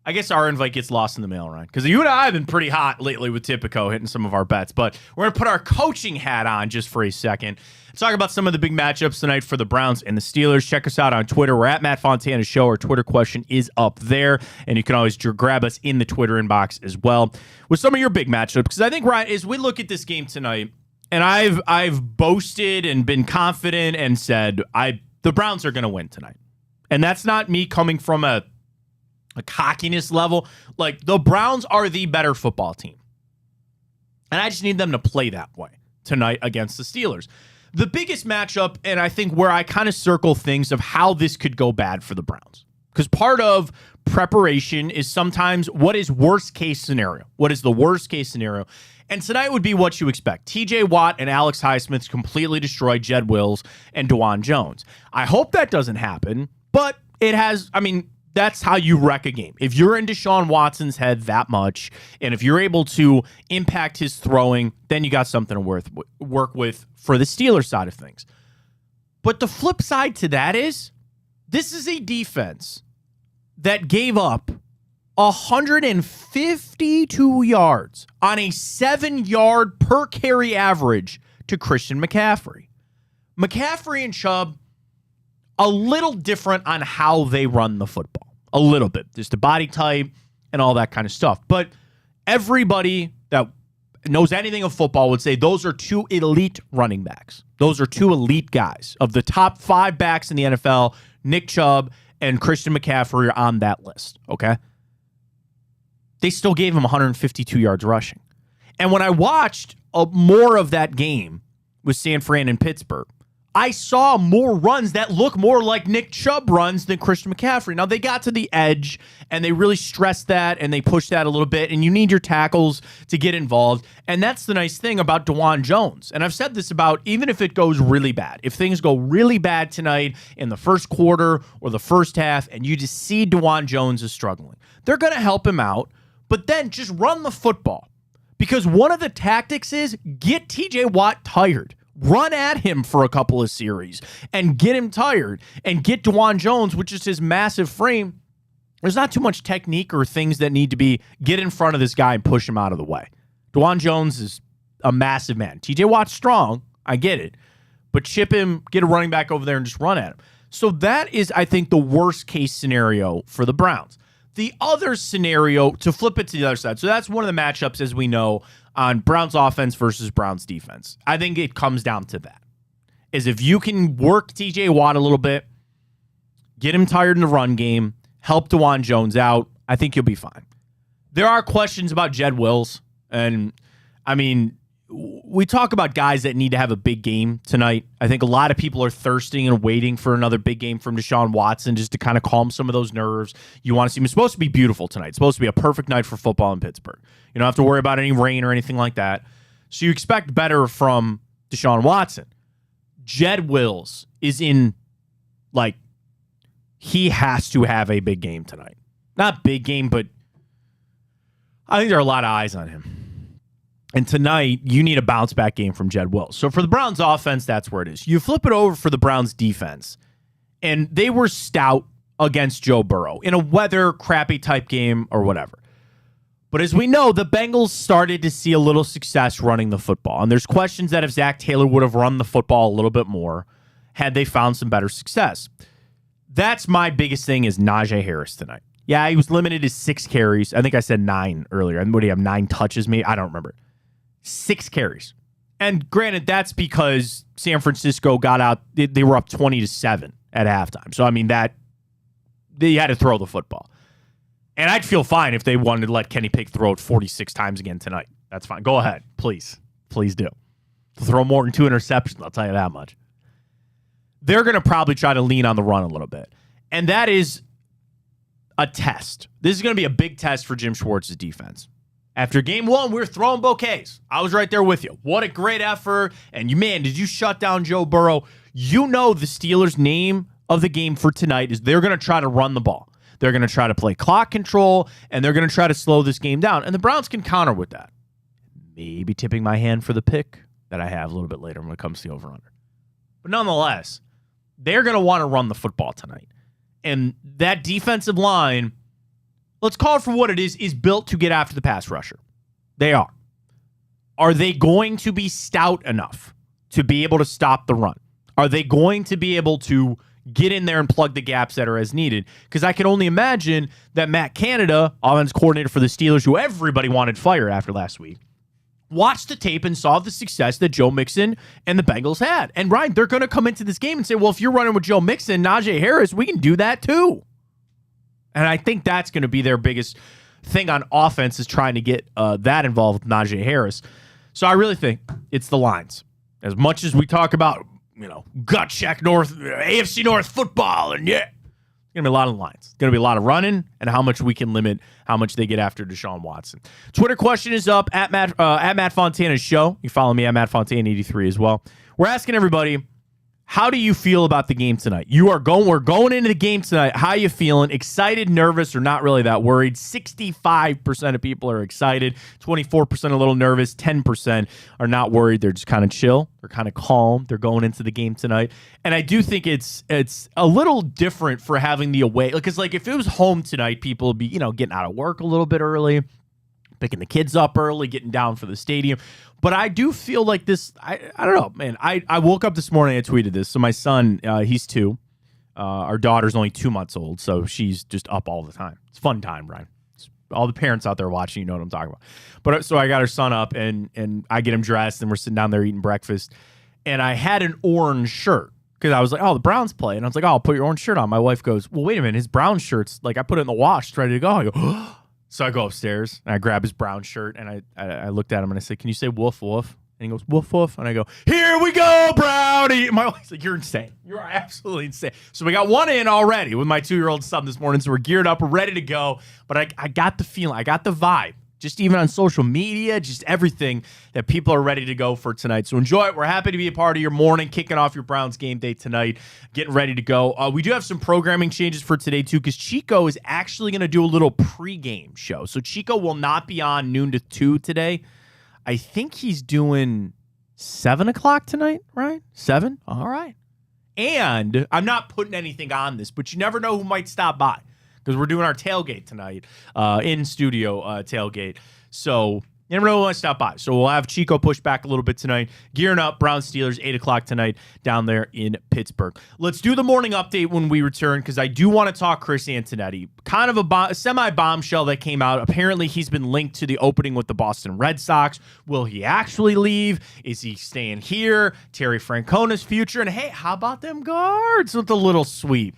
I guess our invite gets lost in the mail, Ryan, because you and I have been pretty hot lately with Tipico hitting some of our bets, but we're going to put our coaching hat on just for a second. Let's talk about some of the big matchups tonight for the Browns and the Steelers. Check us out on Twitter. We're at Matt Fontana Show. Our Twitter question is up there, and you can always grab us in the Twitter inbox as well with some of your big matchups, because I think, Ryan, as we look at this game tonight, and I've boasted and been confident and said the Browns are going to win tonight. And that's not me coming from a cockiness level. Like, the Browns are the better football team. And I just need them to play that way tonight against the Steelers. The biggest matchup, and I think where I kind of circle things of how this could go bad for the Browns. Because part of preparation is sometimes what is worst case scenario? What is the worst case scenario? And tonight would be what you expect. TJ Watt and Alex Highsmith completely destroy Jed Wills and DeJuan Jones. I hope that doesn't happen, but it has, that's how you wreck a game. If you're in Deshaun Watson's head that much, and if you're able to impact his throwing, then you got something to work with for the Steelers side of things. But the flip side to that is, this is a defense that gave up 152 yards on a 7-yard per carry average to Christian McCaffrey. McCaffrey and Chubb, a little different on how they run the football. A little bit. Just the body type and all that kind of stuff. But everybody that knows anything of football would say those are two elite running backs. Those are two elite guys. Of the top 5 backs in the NFL, Nick Chubb and Christian McCaffrey are on that list, okay? They still gave him 152 yards rushing. And when I watched more of that game with San Fran and Pittsburgh, I saw more runs that look more like Nick Chubb runs than Christian McCaffrey. Now, they got to the edge, and they really stressed that, and they pushed that a little bit, and you need your tackles to get involved. And that's the nice thing about DeJuan Jones. And I've said this about, even if it goes really bad, if things go really bad tonight in the first quarter or the first half, and you just see DeJuan Jones is struggling, they're going to help him out, but then just run the football. Because one of the tactics is get TJ Watt tired. Run at him for a couple of series and get him tired, and get DeJuan Jones, which is his massive frame. There's not too much technique or things that need to be get in front of this guy and push him out of the way. DeJuan Jones is a massive man. TJ Watt's strong. I get it. But chip him, get a running back over there and just run at him. So that is, I think, the worst case scenario for the Browns. The other scenario, to flip it to the other side, so that's one of the matchups, as we know, on Browns offense versus Browns defense. I think it comes down to that. Is if you can work TJ Watt a little bit, get him tired in the run game, help DeJuan Jones out, I think you'll be fine. There are questions about Jed Wills, and we talk about guys that need to have a big game tonight. I think a lot of people are thirsting and waiting for another big game from Deshaun Watson just to kind of calm some of those nerves. You want to see him. It's supposed to be beautiful tonight. It's supposed to be a perfect night for football in Pittsburgh. You don't have to worry about any rain or anything like that. So you expect better from Deshaun Watson. Jed Wills is in, he has to have a big game tonight. Not big game, but I think there are a lot of eyes on him. And tonight, you need a bounce-back game from Jed Wills. So for the Browns offense, that's where it is. You flip it over for the Browns defense, and they were stout against Joe Burrow in a weather crappy type game or whatever. But as we know, the Bengals started to see a little success running the football. And there's questions that if Zach Taylor would have run the football a little bit more, had they found some better success. That's my biggest thing is Najee Harris tonight. Yeah, he was limited to 6 carries. I think I said 9 earlier. What do you have, 9 touches maybe? I don't remember. 6 carries. And granted, that's because San Francisco got out. They were up 20-7 at halftime. So, that they had to throw the football. And I'd feel fine if they wanted to let Kenny Pickett throw it 46 times again tonight. That's fine. Go ahead. Please. Please do. Throw more than 2 interceptions, I'll tell you that much. They're going to probably try to lean on the run a little bit. And that is a test. This is going to be a big test for Jim Schwartz's defense. After game 1, we were throwing bouquets. I was right there with you. What a great effort. And did you shut down Joe Burrow? You know the Steelers' name of the game for tonight is they're going to try to run the ball. They're going to try to play clock control, and they're going to try to slow this game down. And the Browns can counter with that. Maybe tipping my hand for the pick that I have a little bit later when it comes to the over-under. But nonetheless, they're going to want to run the football tonight. And that defensive line, let's call it for what it is built to get after the pass rusher. They are. Are they going to be stout enough to be able to stop the run? Are they going to be able to get in there and plug the gaps that are as needed? Because I can only imagine that Matt Canada, offense coordinator for the Steelers, who everybody wanted fired after last week, watched the tape and saw the success that Joe Mixon and the Bengals had. And Ryan, they're going to come into this game and say, well, if you're running with Joe Mixon, Najee Harris, we can do that too. And I think that's going to be their biggest thing on offense is trying to get that involved with Najee Harris. So I really think it's the lines. As much as we talk about, gut check North, AFC North football, and Going to be a lot of lines. It's going to be a lot of running and how much we can limit how much they get after Deshaun Watson. Twitter question is up at Matt Fontana's show. You follow me at Matt Fontana 83 as well. We're asking everybody, how do you feel about the game tonight? We're going into the game tonight. How you feeling? Excited, nervous, or not really that worried? 65% of people are excited. 24% a little nervous. 10% are not worried. They're just kind of chill. They're kind of calm. They're going into the game tonight. And I do think it's a little different for having the away. Because like if it was home tonight, people would be, getting out of work a little bit early, picking the kids up early, getting down for the stadium. But I do feel like this, I don't know, man. I woke up this morning, I tweeted this. So my son, he's 2. Our daughter's only 2 months old, so she's just up all the time. It's fun time, Brian. All the parents out there watching, you know what I'm talking about. But so I got her son up, and I get him dressed, and we're sitting down there eating breakfast. And I had an orange shirt because I was like, oh, the Browns play. And I was like, oh, I'll put your orange shirt on. My wife goes, well, wait a minute. His brown shirt's, like, I put it in the wash. It's ready to go. I go, So I go upstairs, and I grab his brown shirt, and I looked at him, and I said, can you say woof, woof? And he goes, woof, woof. And I go, here we go, Brownie. My wife's like, you're insane. You're absolutely insane. So we got one in already with my 2-year-old son this morning, so we're geared up. We're ready to go. But I got the feeling, I got the vibe, just even on social media, just everything that people are ready to go for tonight. So enjoy it. We're happy to be a part of your morning, kicking off your Browns game day tonight, getting ready to go. We do have some programming changes for today, too, because Chico is actually going to do a little pregame show. So Chico will not be on noon to 2 today. I think he's doing 7 o'clock tonight, right? 7? All right. And I'm not putting anything on this, but you never know who might stop by, because we're doing our tailgate tonight, in-studio tailgate. So you never know who might stop by. So we'll have Chico push back a little bit tonight. Gearing up, Browns Steelers, 8 o'clock tonight down there in Pittsburgh. Let's do the morning update when we return, because I do want to talk Chris Antonetti. Kind of a semi-bombshell that came out. Apparently, he's been linked to the opening with the Boston Red Sox. Will he actually leave? Is he staying here? Terry Francona's future. And hey, how about them guards with the little sweep?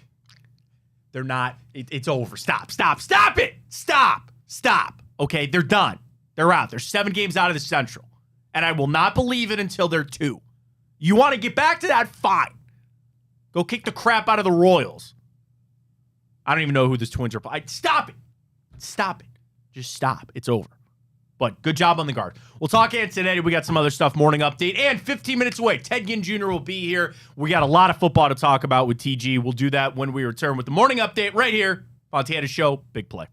They're not. It's over. Stop it. Stop. Okay, they're done. They're out. They're 7 games out of the Central. And I will not believe it until they're 2. You want to get back to that? Fine. Go kick the crap out of the Royals. I don't even know who the Twins are playing. Stop it. Just stop. It's over. But good job on the guard. We'll talk Antonetti. We got some other stuff, morning update. And 15 minutes away, Ted Ginn Jr. will be here. We got a lot of football to talk about with TG. We'll do that when we return with the morning update right here. Fontana Show, Big Play.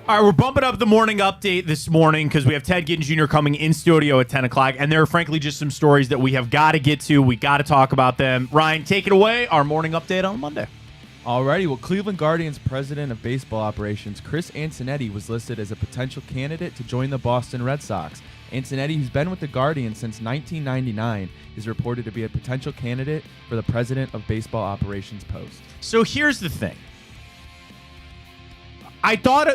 All right, we're bumping up the morning update this morning because we have Ted Ginn Jr. coming in studio at 10 o'clock, and there are frankly just some stories that we have got to get to. We got to talk about them. Ryan, take it away, our morning update on Monday. Alrighty, well, Cleveland Guardians president of baseball operations, Chris Antonetti, was listed as a potential candidate to join the Boston Red Sox. Antonetti, who's been with the Guardians since 1999, is reported to be a potential candidate for the president of baseball operations post. So here's the thing. I thought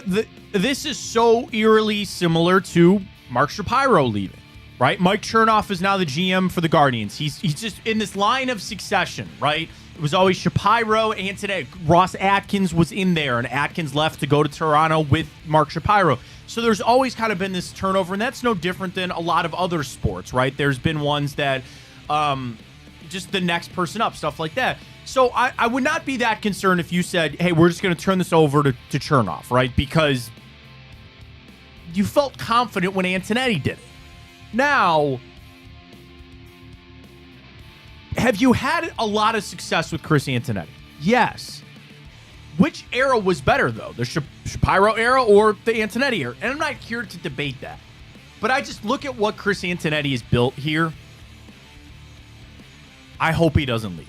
this is so eerily similar to Mark Shapiro leaving, right? Mike Chernoff is now the GM for the Guardians. He's just in this line of succession, right? It was always Shapiro, Antonetti. Ross Atkins was in there, and Atkins left to go to Toronto with Mark Shapiro. So there's always kind of been this turnover, and that's no different than a lot of other sports, right? There's been ones that just the next person up, stuff like that. So I would not be that concerned if you said, hey, we're just going to turn this over to Chernoff, right? Because you felt confident when Antonetti did it. Now, have you had a lot of success with Chris Antonetti? Yes. Which era was better, though? The Shapiro era or the Antonetti era? And I'm not here to debate that. But I just look at what Chris Antonetti has built here. I hope he doesn't leave.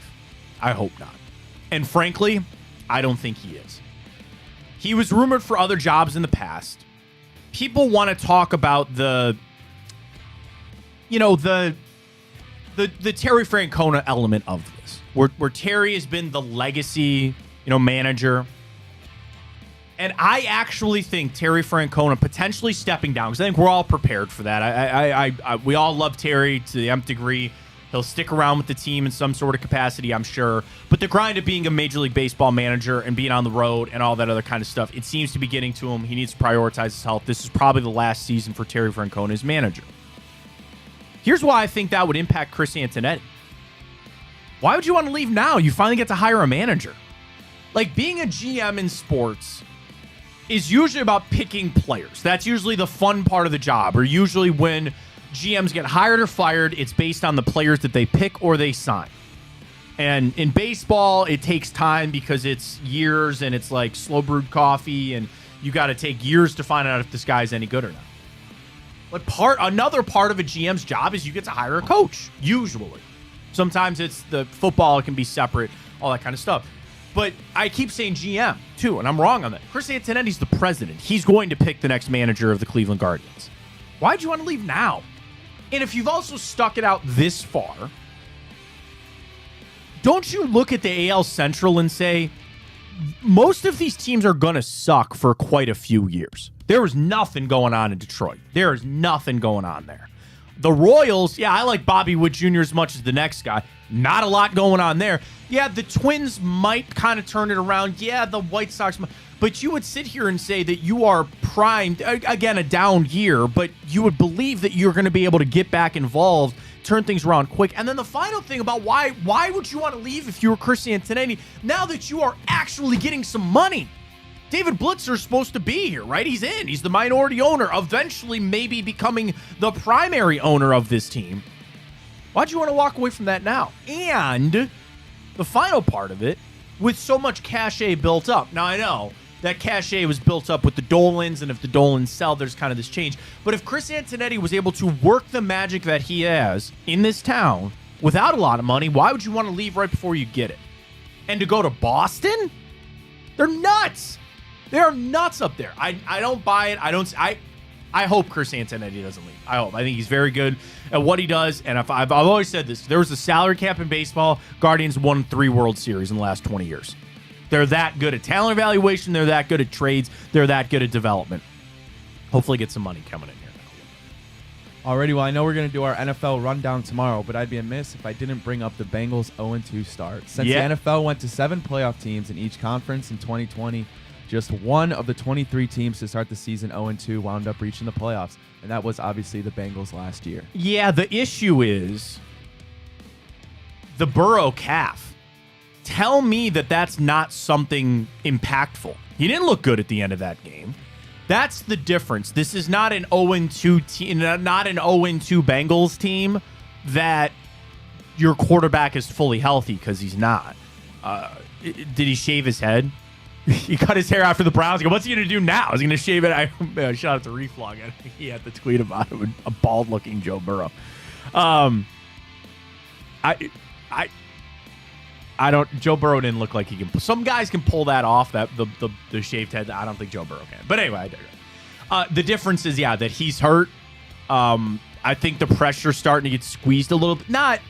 I hope not. And frankly, I don't think he is. He was rumored for other jobs in the past. People want to talk about the Terry Francona element of this, where Terry has been the legacy, manager. And I actually think Terry Francona potentially stepping down, because I think we're all prepared for that. We all love Terry to the nth degree. He'll stick around with the team in some sort of capacity, I'm sure. But the grind of being a Major League Baseball manager and being on the road and all that other kind of stuff, it seems to be getting to him. He needs to prioritize his health. This is probably the last season for Terry Francona as manager. Here's why I think that would impact Chris Antonetti. Why would you want to leave now? You finally get to hire a manager. Like, being a GM in sports is usually about picking players. That's usually the fun part of the job, or usually when GMs get hired or fired, it's based on the players that they pick or they sign. And in baseball, it takes time because it's years and it's like slow brewed coffee, and you got to take years to find out if this guy's any good or not. But another part of a GM's job is you get to hire a coach, usually. Sometimes it's the football, it can be separate, all that kind of stuff. But I keep saying GM, too, and I'm wrong on that. Chris Antonetti's the president. He's going to pick the next manager of the Cleveland Guardians. Why'd you want to leave now? And if you've also stuck it out this far, don't you look at the AL Central and say, most of these teams are going to suck for quite a few years. There was nothing going on in Detroit. There is nothing going on there. The Royals, yeah, I like Bobby Witt Jr. as much as the next guy. Not a lot going on there. Yeah, the Twins might kind of turn it around. Yeah, the White Sox might. But you would sit here and say that you are primed, again, a down year, but you would believe that you're going to be able to get back involved, turn things around quick. And then the final thing about why would you want to leave if you were Chris Antonetti, now that you are actually getting some money? David Blitzer is supposed to be here, right? He's in. He's the minority owner, eventually maybe becoming the primary owner of this team. Why'd you want to walk away from that now? And the final part of it, with so much cachet built up. Now, I know that cachet was built up with the Dolans, and if the Dolans sell, there's kind of this change. But if Chris Antonetti was able to work the magic that he has in this town without a lot of money, why would you want to leave right before you get it? And to go to Boston? They're nuts. They're nuts up there. I don't buy it. I hope Chris Antonetti doesn't leave. I hope. I think he's very good at what he does. And I've always said this. If there was a salary cap in baseball, Guardians won 3 World Series in the last 20 years. They're that good at talent evaluation. They're that good at trades. They're that good at development. Hopefully get some money coming in here now. Alrighty, well, I know we're going to do our NFL rundown tomorrow, but I'd be amiss if I didn't bring up the Bengals 0-2 start. Since the NFL went to 7 playoff teams in each conference in 2020, just one of the 23 teams to start the season 0-2 wound up reaching the playoffs, and that was obviously the Bengals last year. Yeah, the issue is the Burrow calf. Tell me that that's not something impactful. He didn't look good at the end of that game. That's the difference. This is not an 0-2 team, not an 0-2 Bengals team that your quarterback is fully healthy, because he's not. Did he shave his head? he cut his hair after the Browns. He goes, what's he going to do now? Is he going to shave it? Shout out to Reflog. He had the tweet about it with a bald-looking Joe Burrow. I don't. Joe Burrow didn't look like he can. Some guys can pull that off. That the shaved head. I don't think Joe Burrow can. But anyway, I digress. The difference is, that he's hurt. I think the pressure's starting to get squeezed a little bit. Not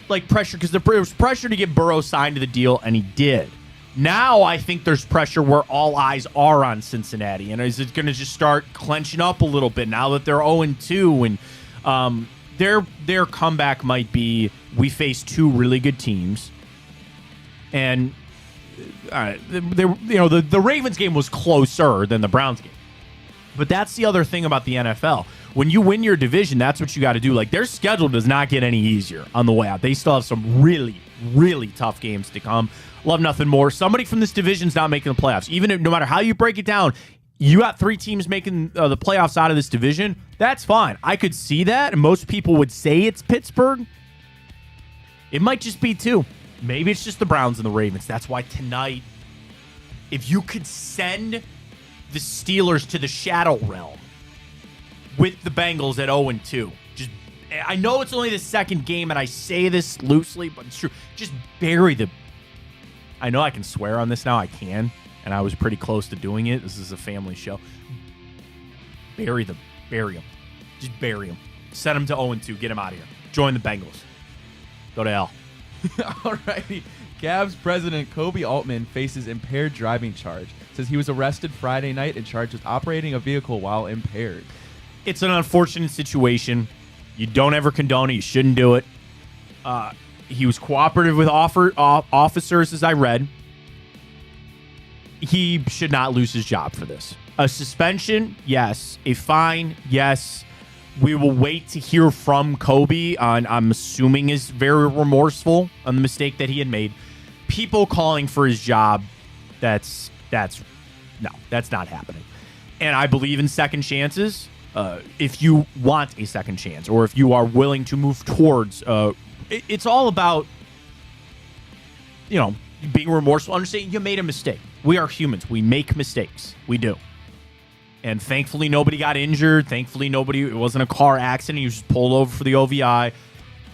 like pressure, because there was pressure to get Burrow signed to the deal, and he did. Now I think there's pressure where all eyes are on Cincinnati, and is it going to just start clenching up a little bit now that they're 0-2, and their comeback might be, we face two really good teams. And the Ravens game was closer than the Browns game. But that's the other thing about the NFL. When you win your division, that's what you got to do. Like, their schedule does not get any easier on the way out. They still have some really, really tough games to come. Love nothing more. Somebody from this division's not making the playoffs. Even if, no matter how you break it down, you got three teams making the playoffs out of this division. That's fine. I could see that, and most people would say it's Pittsburgh. It might just be two. Maybe it's just the Browns and the Ravens. That's why tonight, if you could send the Steelers to the Shadow Realm with the Bengals at 0-2, I know it's only the second game, and I say this loosely, but it's true. Just bury the... I know I can swear on this now. I can, and I was pretty close to doing it. This is a family show. Bury them. Just bury them. Send them to 0-2. Get them out of here. Join the Bengals. Go to hell. Alrighty. Cavs president Kobe Altman faces impaired driving charge. Says he was arrested Friday night and charged with operating a vehicle while impaired. It's an unfortunate situation. You don't ever condone it. You shouldn't do it. He was cooperative with officers, as I read. He should not lose his job for this. A suspension, yes. A fine, yes. We will wait to hear from Kobe. I'm assuming is very remorseful on the mistake that he had made. People calling for his job, that's not happening. And I believe in second chances. If you want a second chance, or if you are willing to move towards, it's all about, being remorseful. Understand you made a mistake. We are humans. We make mistakes. We do. And thankfully, nobody got injured. Thankfully, it wasn't a car accident. He was just pulled over for the OVI.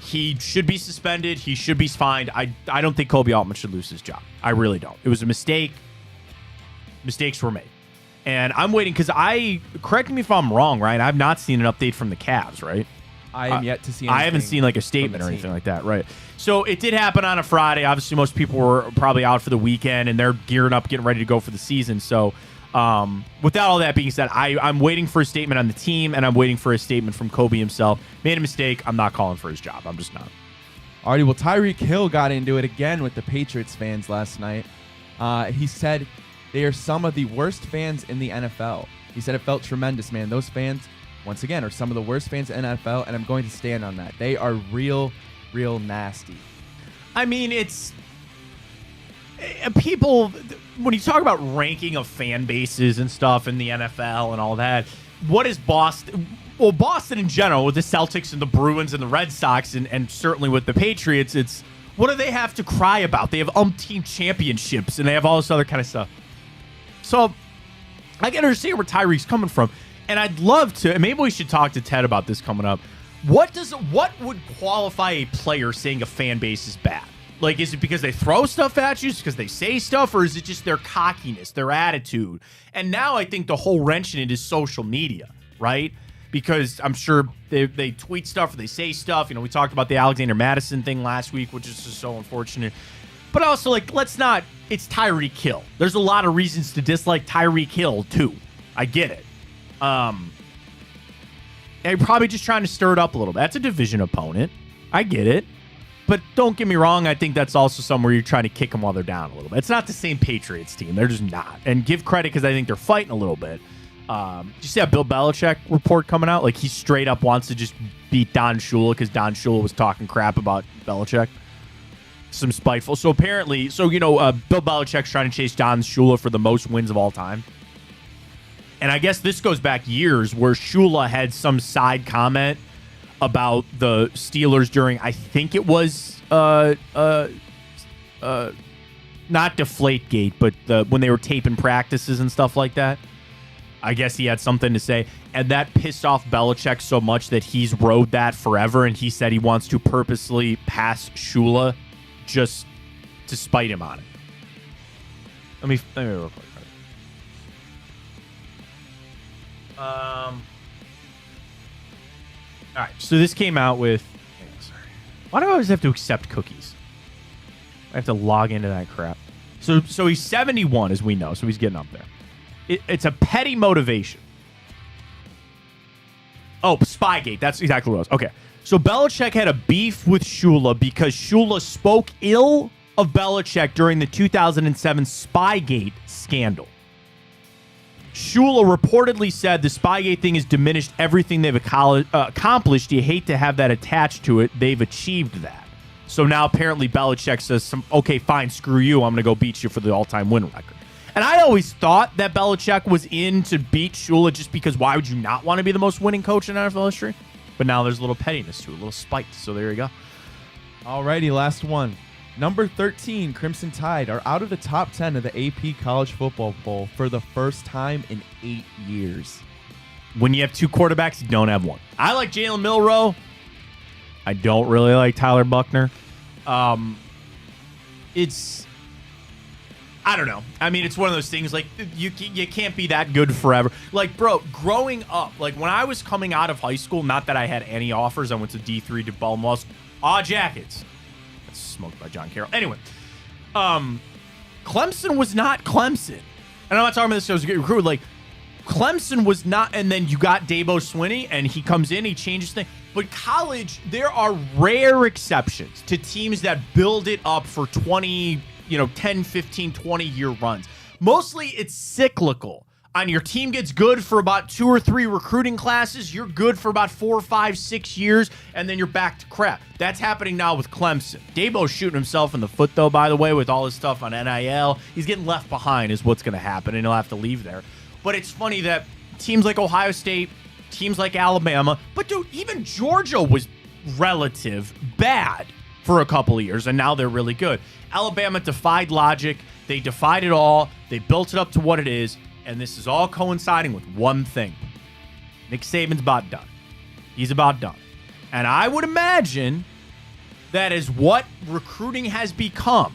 He should be suspended. He should be fined. I don't think Kobe Altman should lose his job. I really don't. It was a mistake. Mistakes were made. And I'm waiting because correct me if I'm wrong, right? I've not seen an update from the Cavs, right? I am yet to see anything. I haven't seen like a statement or anything like that, right? So it did happen on a Friday. Obviously, most people were probably out for the weekend, and they're gearing up, getting ready to go for the season. So without all that being said, I'm waiting for a statement on the team, and I'm waiting for a statement from Kobe himself. Made a mistake. I'm not calling for his job. I'm just not. Alrighty, well, Tyreek Hill got into it again with the Patriots fans last night. He said they are some of the worst fans in the NFL. He said it felt tremendous, man. Those fans, once again, are some of the worst fans in the NFL, and I'm going to stand on that. They are real nasty. I mean, it's... People, when you talk about ranking of fan bases and stuff in the NFL and all that, what is Boston? Well, Boston in general, with the Celtics and the Bruins and the Red Sox, and certainly with the Patriots, it's what do they have to cry about? They have umpteen championships, and they have all this other kind of stuff. So I can understand where Tyreek's coming from, and I'd love to, and maybe we should talk to Ted about this coming up. What would qualify a player saying a fan base is bad? Like, is it because they throw stuff at you? Is it because they say stuff? Or is it just their cockiness, their attitude? And now I think the whole wrench in it is social media, right? Because I'm sure they tweet stuff or they say stuff. We talked about the Alexander Madison thing last week, which is just so unfortunate. But also, like, it's Tyreek Hill. There's a lot of reasons to dislike Tyreek Hill, too. I get it. And you're probably just trying to stir it up a little bit. That's a division opponent. I get it. But don't get me wrong, I think that's also somewhere you're trying to kick them while they're down a little bit. It's not the same Patriots team. They're just not. And give credit because I think they're fighting a little bit. Did you see that Bill Belichick report coming out? Like, he straight up wants to just beat Don Shula because Don Shula was talking crap about Belichick. Some spiteful. So apparently, Bill Belichick's trying to chase Don Shula for the most wins of all time. And I guess this goes back years where Shula had some side comment about the Steelers during, I think it was not Deflategate, but when they were taping practices and stuff like that. I guess he had something to say, and that pissed off Belichick so much that he's rode that forever, and he said he wants to purposely pass Shula just to spite him on it. Let me real quick. All right, so this came out with... Why do I always have to accept cookies? I have to log into that crap. So he's 71, as we know, so he's getting up there. It's a petty motivation. Oh, Spygate. That's exactly what it was. Okay. So Belichick had a beef with Shula because Shula spoke ill of Belichick during the 2007 Spygate scandal. Shula reportedly said the Spygate thing has diminished everything they've accomplished. You hate to have that attached to it. They've achieved that. So now apparently Belichick says, okay, fine, screw you. I'm going to go beat you for the all-time win record. And I always thought that Belichick was in to beat Shula just because why would you not want to be the most winning coach in NFL history? But now there's a little pettiness to it, a little spite. So there you go. Alrighty, last one. Number 13, Crimson Tide are out of the top 10 of the AP College Football Poll for the first time in 8 years. When you have two quarterbacks, you don't have one. I like Jalen Milroe. I don't really like Tyler Buckner. I don't know. I mean, it's one of those things, like, you can't be that good forever. Like, bro, growing up, like, when I was coming out of high school, not that I had any offers. I went to D3 to Baltimore. Jackets. That's smoked by John Carroll. Anyway, Clemson was not Clemson. And I'm not talking about this show's getting recruited. Like, Clemson was not, and then you got Dabo Swinney, and he comes in, he changes things. But college, there are rare exceptions to teams that build it up for 10, 15, 20-year runs. Mostly it's cyclical. On your team gets good for about 2 or 3 recruiting classes. You're good for about 4, 5, 6 years, and then you're back to crap. That's happening now with Clemson. Dabo's shooting himself in the foot, though, by the way, with all his stuff on NIL. He's getting left behind is what's going to happen, and he'll have to leave there. But it's funny that teams like Ohio State, teams like Alabama, but dude, even Georgia was relative bad for a couple of years, and now they're really good. Alabama defied logic. They defied it all. They built it up to what it is, and this is all coinciding with one thing. Nick Saban's about done. He's about done. And I would imagine that is what recruiting has become.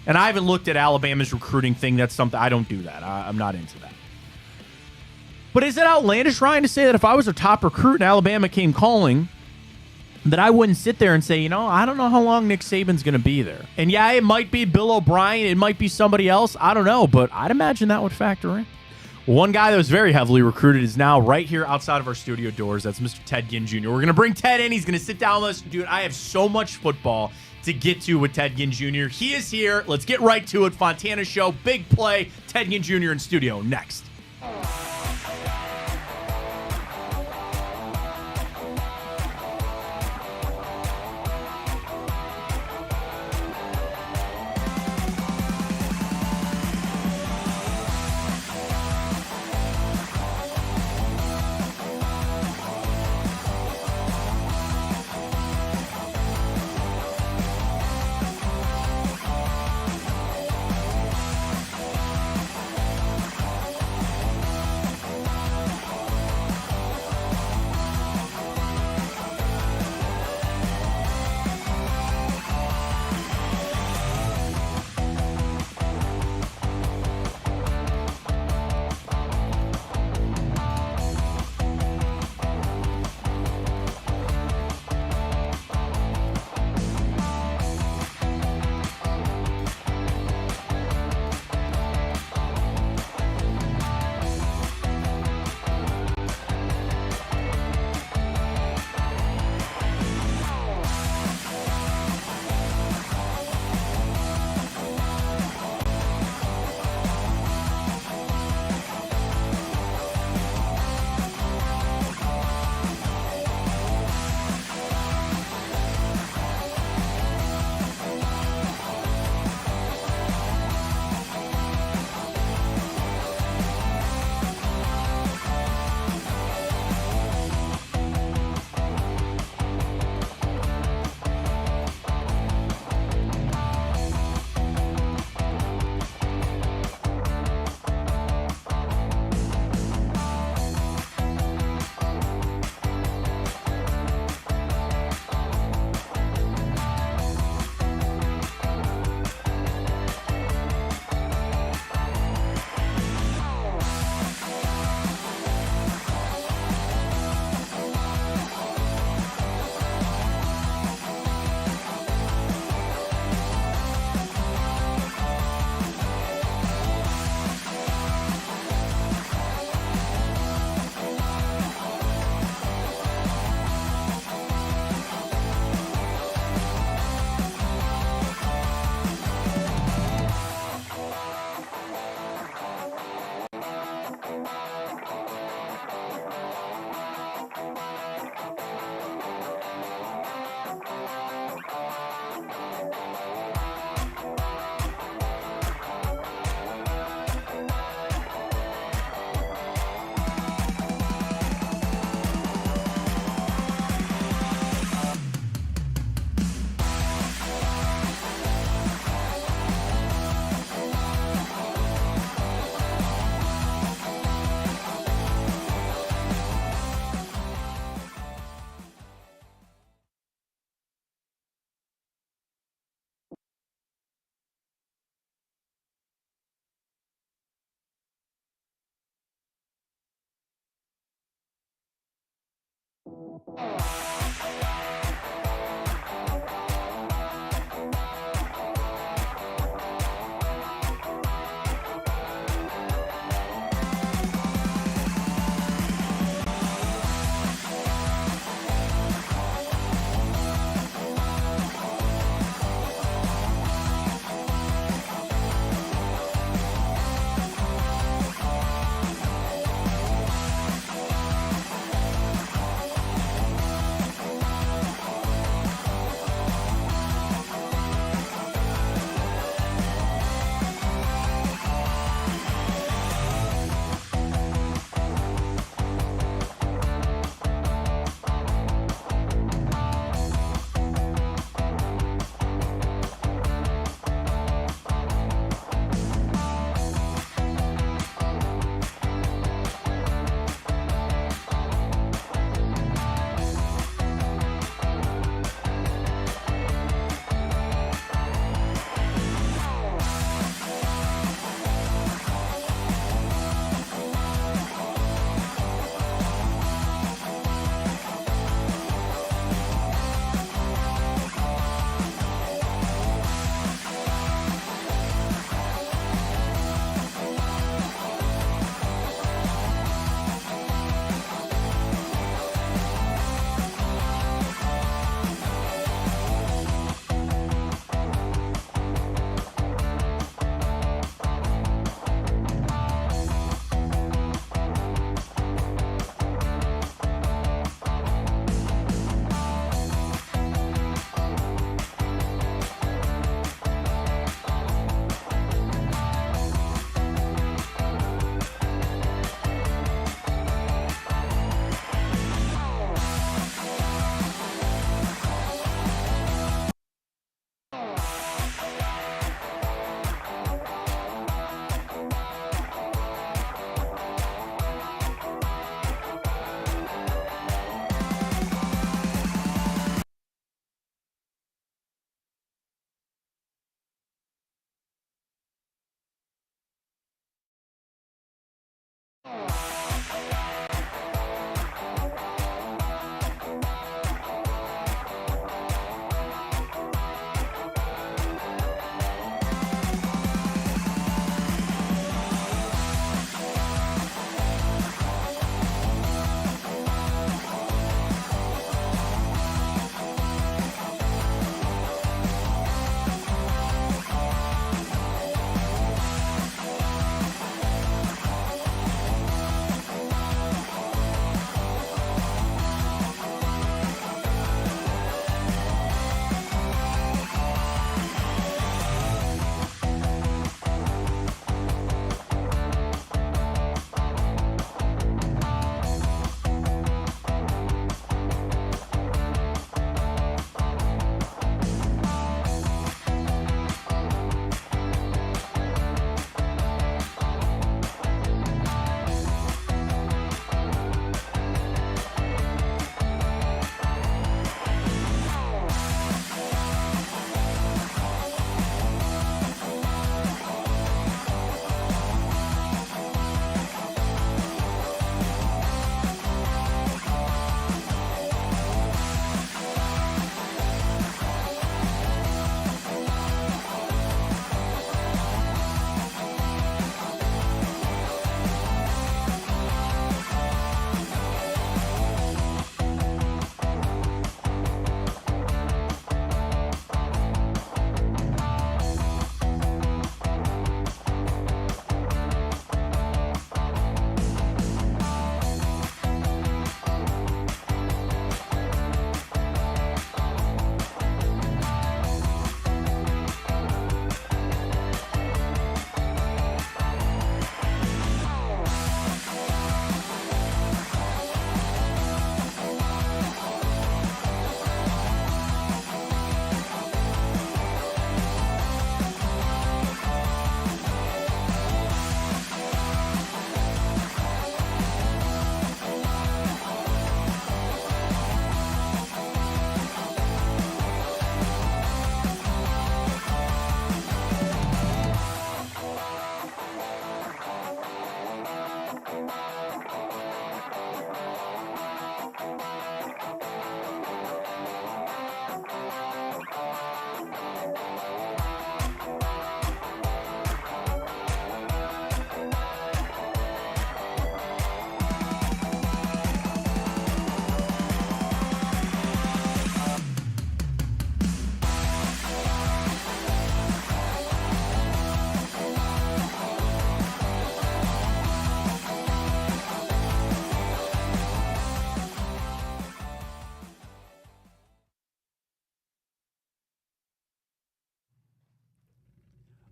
And I haven't looked at Alabama's recruiting thing. That's something, I don't do that. I'm not into that. But is it outlandish, Ryan, to say that if I was a top recruit and Alabama came calling, that I wouldn't sit there and say, I don't know how long Nick Saban's going to be there. And yeah, it might be Bill O'Brien. It might be somebody else. I don't know, but I'd imagine that would factor in. One guy that was very heavily recruited is now right here outside of our studio doors. That's Mr. Ted Ginn Jr. We're going to bring Ted in. He's going to sit down with us. Dude, I have so much football to get to with Ted Ginn Jr. He is here. Let's get right to it. Fontana Show, big play. Ted Ginn Jr. in studio next.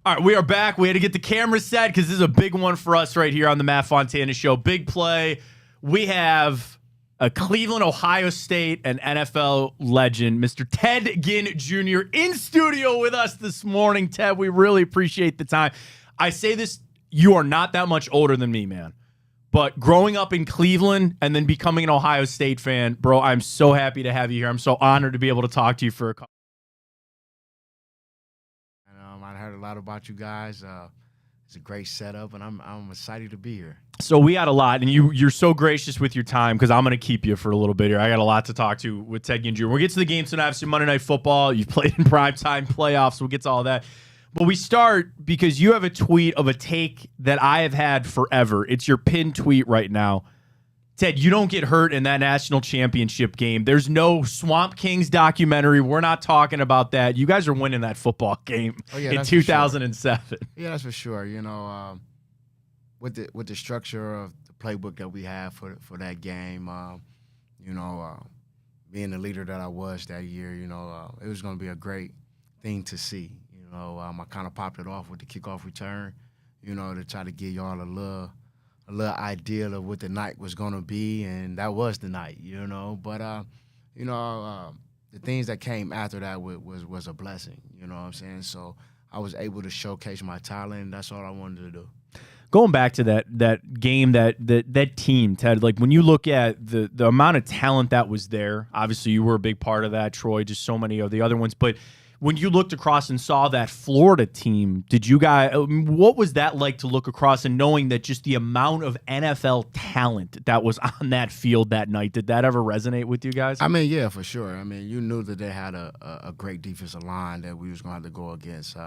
All right, we are back. We had to get the camera set because this is a big one for us right here on the Matt Fontana Show. Big play. We have a Cleveland, Ohio State, and NFL legend, Mr. Ted Ginn Jr. in studio with us this morning. Ted, we really appreciate the time. I say this, you are not that much older than me, man. But growing up in Cleveland and then becoming an Ohio State fan, bro, I'm so happy to have you here. I'm so honored to be able to talk to you for a couple. I heard a lot about you guys. It's a great setup, and I'm excited to be here. So we got a lot, and you're so gracious with your time because I'm going to keep you for a little bit here. I got a lot to talk to with Ted Ginn Jr. We'll get to the game tonight. Obviously, Monday Night Football. You've played in primetime playoffs. We'll get to all that. But we start because you have a tweet of a take that I have had forever. It's your pinned tweet right now. Ted, you don't get hurt in that national championship game. There's no Swamp Kings documentary. We're not talking about that. You guys are winning that football game in 2007. Sure. Yeah, that's for sure. You know, with the structure of the playbook that we have for that game, being the leader that I was that year, it was going to be a great thing to see. I kind of popped it off with the kickoff return, to try to give y'all a little idea of what the night was going to be, and that was the night, But, the things that came after that was a blessing, you know what I'm saying? So I was able to showcase my talent, and that's all I wanted to do. Going back to that game, that team, Ted, like when you look at the amount of talent that was there, obviously you were a big part of that, Troy, just so many of the other ones, but when you looked across and saw that Florida team, what was that like to look across and knowing that just the amount of NFL talent that was on that field that night, did that ever resonate with you guys? I mean, yeah, for sure. I mean, you knew that they had a great defensive line that we was going to have to go against.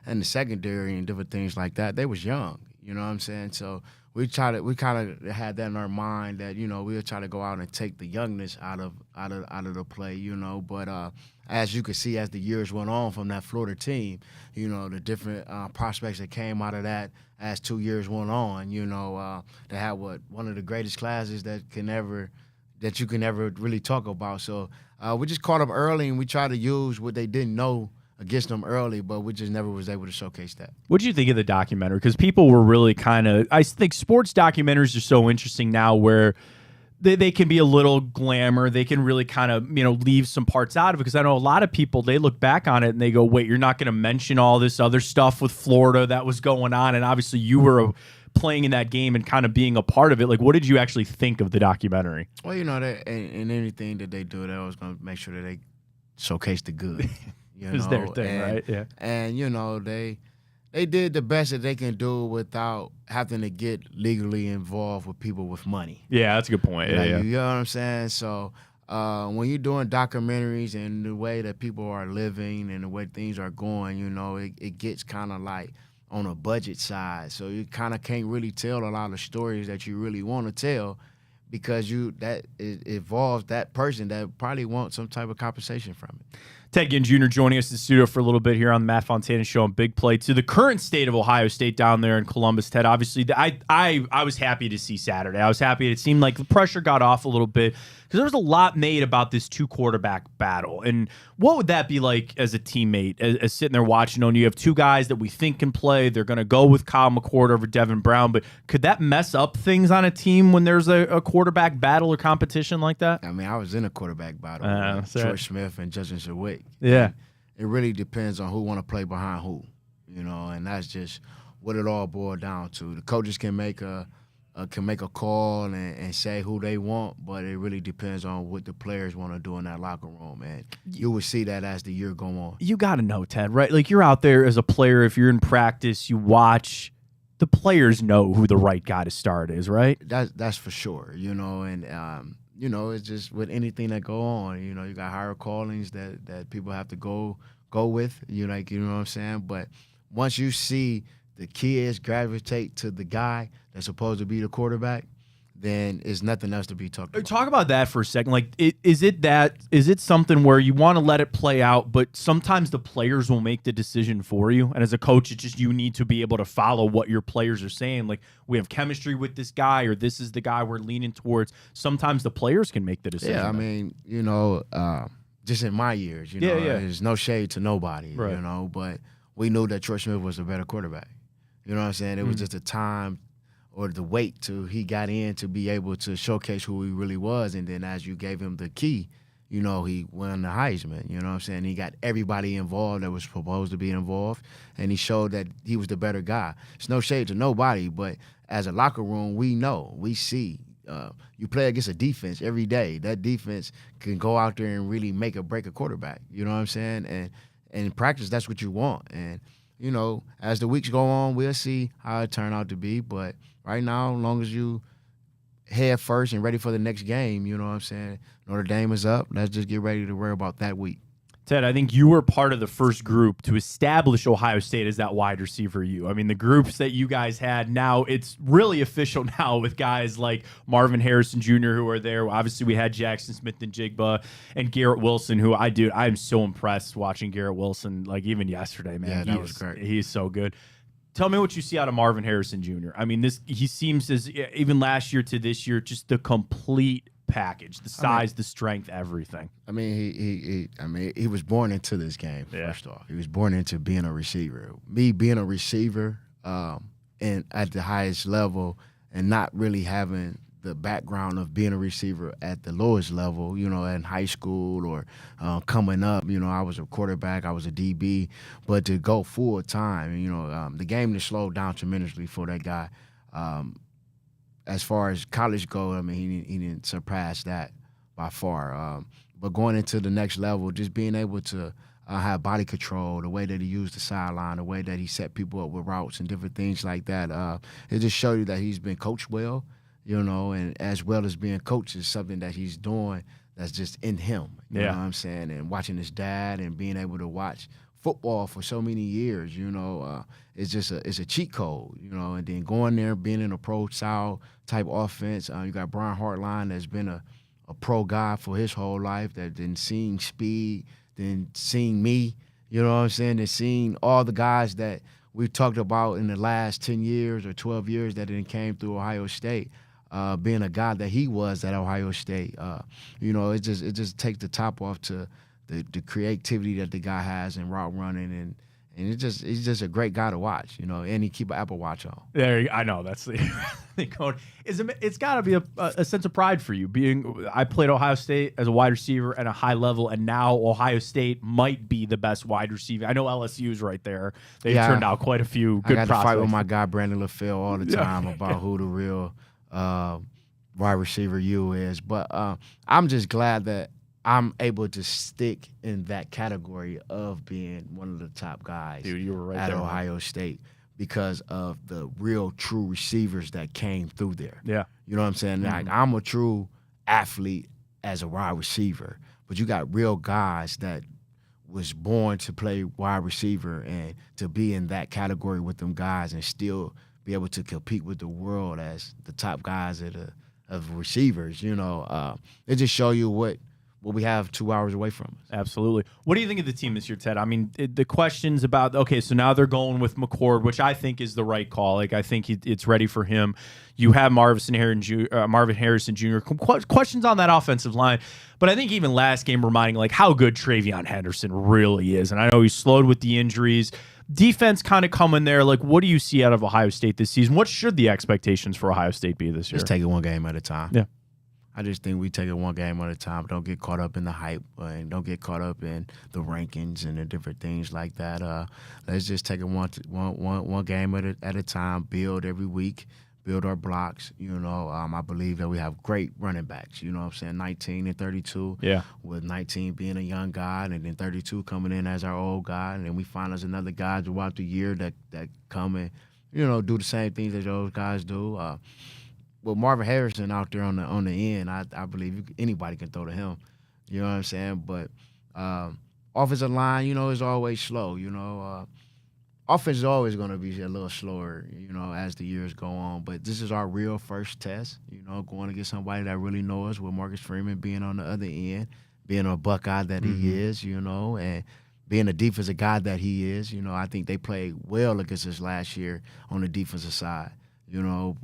And the secondary and different things like that, they was young, you know what I'm saying? So we kind of had that in our mind that, we would try to go out and take the youngness out of the play, but as you could see as the years went on from that Florida team, the different prospects that came out of that as 2 years went on, they had one of the greatest classes that you can ever really talk about. So we just caught up early, and we tried to use what they didn't know against them early, but we just never was able to showcase that. What did you think of the documentary? Because people were really I think sports documentaries are so interesting now where they can be a little glamour. They can really kind of, leave some parts out of it, because I know a lot of people, they look back on it and they go, wait, you're not going to mention all this other stuff with Florida that was going on, and obviously you were playing in that game and kind of being a part of it. Like, what did you actually think of the documentary? Well, in anything that they do, they're always going to make sure that they showcase the good. It's their thing, right? Yeah. And, they did the best that they can do without having to get legally involved with people with money. Yeah, that's a good point. Yeah. You know what I'm saying? So when you're doing documentaries and the way that people are living and the way things are going, it gets kind of like on a budget side. So you kind of can't really tell a lot of stories that you really want to tell, because it involves that person that probably wants some type of compensation from it. Ted Ginn Jr. joining us in the studio for a little bit here on the Matt Fontana Show on Big Play. To the current state of Ohio State down there in Columbus, Ted, obviously, I was happy to see Saturday. I was happy. It seemed like the pressure got off a little bit because there was a lot made about this two-quarterback battle. And what would that be like as a teammate, as sitting there watching? You have two guys that we think can play. They're going to go with Kyle McCord over Devin Brown. But could that mess up things on a team when there's a quarterback battle or competition like that? I mean, I was in a quarterback battle with George Smith and Justin Sherwick. Yeah. It really depends on who want to play behind who, and that's just what it all boils down to. The coaches can make a call and say who they want, but it really depends on what the players want to do in that locker room, and you will see that as the year go on. You got to know, Ted, right? Like, you're out there as a player. If you're in practice, you watch. The players know who the right guy to start is, right? That's for sure, and it's just with anything that go on, you got higher callings that people have to go with, you know what I'm saying? But once you see the kids gravitate to the guy that's supposed to be the quarterback, then it's nothing else to be talked about. Talk about that for a second. Like, is it something where you want to let it play out, but sometimes the players will make the decision for you? And as a coach, it's just you need to be able to follow what your players are saying. Like, we have chemistry with this guy, or this is the guy we're leaning towards. Sometimes the players can make the decision. Yeah, I mean, just in my years, there's no shade to nobody, right. But we knew that Troy Smith was a better quarterback. You know what I'm saying? It was just the time or the wait till he got in to be able to showcase who he really was. And then as you gave him the key, you know, he won the Heisman. You know what I'm saying? He got everybody involved that was supposed to be involved, and he showed that he was the better guy. It's no shade to nobody, but as a locker room, we know, we see. You play against a defense every day. That defense can go out there and really make or break a quarterback. You know what I'm saying? And in practice, that's what you want. And, you know, as the weeks go on, we'll see how it turn out to be. But right now, as long as you head first and ready for the next game, you know what I'm saying? Notre Dame is up. Let's just get ready to worry about that week. Ted, I think you were part of the first group to establish Ohio State as that wide receiver you. I mean, the groups that you guys had, now it's really official now with guys like Marvin Harrison Jr. who are there. Obviously, we had Jackson Smith and Jigba and Garrett Wilson, who I'm so impressed watching Garrett Wilson, like even yesterday, man. Yeah, that was great. He's so good. Tell me what you see out of Marvin Harrison Jr. I mean, he seems as even last year to this year, just the complete package, the size, the strength, everything. I mean, he was born into this game. First off, he was born into being a receiver. Me being a receiver, and at the highest level, and not really having the background of being a receiver at the lowest level, you know, in high school or coming up, you know, I was a quarterback, I was a DB, but to go full time, you know, the game has slowed down tremendously for that guy. As far as college go, I mean, he didn't surpass that by far. But going into the next level, just being able to have body control, the way that he used the sideline, the way that he set people up with routes and different things like that, it just showed you that he's been coached well, you know, and as well as being coached is something that he's doing that's just in him. You know what I'm saying? And watching his dad and being able to watch football for so many years, you know, it's a cheat code, you know, and then going there, being in a pro-style type offense. You got Brian Hartline that's been a pro guy for his whole life, that then seeing speed, then seeing me, you know what I'm saying, and seeing all the guys that we've talked about in the last 10 years or 12 years that then came through Ohio State. Being a guy that he was at Ohio State, you know, it just takes the top off to the creativity that the guy has in route running, and he's just a great guy to watch, you know, and he keep an Apple Watch on. I know that's the code. It's got to be a sense of pride for you. I played Ohio State as a wide receiver at a high level, and now Ohio State might be the best wide receiver. I know LSU's right there. They've turned out quite a few good prospects. I got to fight with my guy Brandon LaFell all the time about who the real wide receiver you is, but I'm just glad that I'm able to stick in that category of being one of the top guys. Dude, you were right at there, Ohio State because of the real true receivers that came through there. Yeah. You know what I'm saying? Like, I'm a true athlete as a wide receiver, but you got real guys that was born to play wide receiver and to be in that category with them guys and still be able to compete with the world as the top guys of receivers. You know, it just show you what we have 2 hours away from us. Absolutely. What do you think of the team this year, Ted? I mean, the questions about, okay, so now they're going with McCord, which I think is the right call. Like, I think it's ready for him. You have Marvin Harrison Jr. Questions on that offensive line. But I think even last game reminding, like, how good Travion Henderson really is. And I know he's slowed with the injuries. Defense kind of coming there. Like, what do you see out of Ohio State this season? What should the expectations for Ohio State be this year? Just take it one game at a time. Yeah. I just think we take it one game at a time. Don't get caught up in the hype and don't get caught up in the rankings and the different things like that. Let's just take it one game at a time, build every week, build our blocks. You know, I believe that we have great running backs. You know what I'm saying? 19 and 32. Yeah. With 19 being a young guy and then 32 coming in as our old guy. And then we find us another guy throughout the year that come and, you know, do the same things that those guys do. With Marvin Harrison out there on the end, I believe anybody can throw to him. You know what I'm saying? But offensive line, you know, is always slow. You know, offense is always going to be a little slower, you know, as the years go on. But this is our real first test, you know, going against somebody that really knows, with Marcus Freeman being on the other end, being a Buckeye that he is, you know, and being a defensive guy that he is. You know, I think they played well against us last year on the defensive side, you know,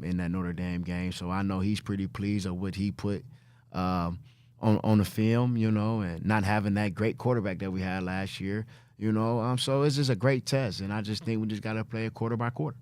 in that Notre Dame game. So I know he's pretty pleased with what he put on the film, you know, and not having that great quarterback that we had last year. So it's just a great test, and I just think we just got to play it quarter by quarter.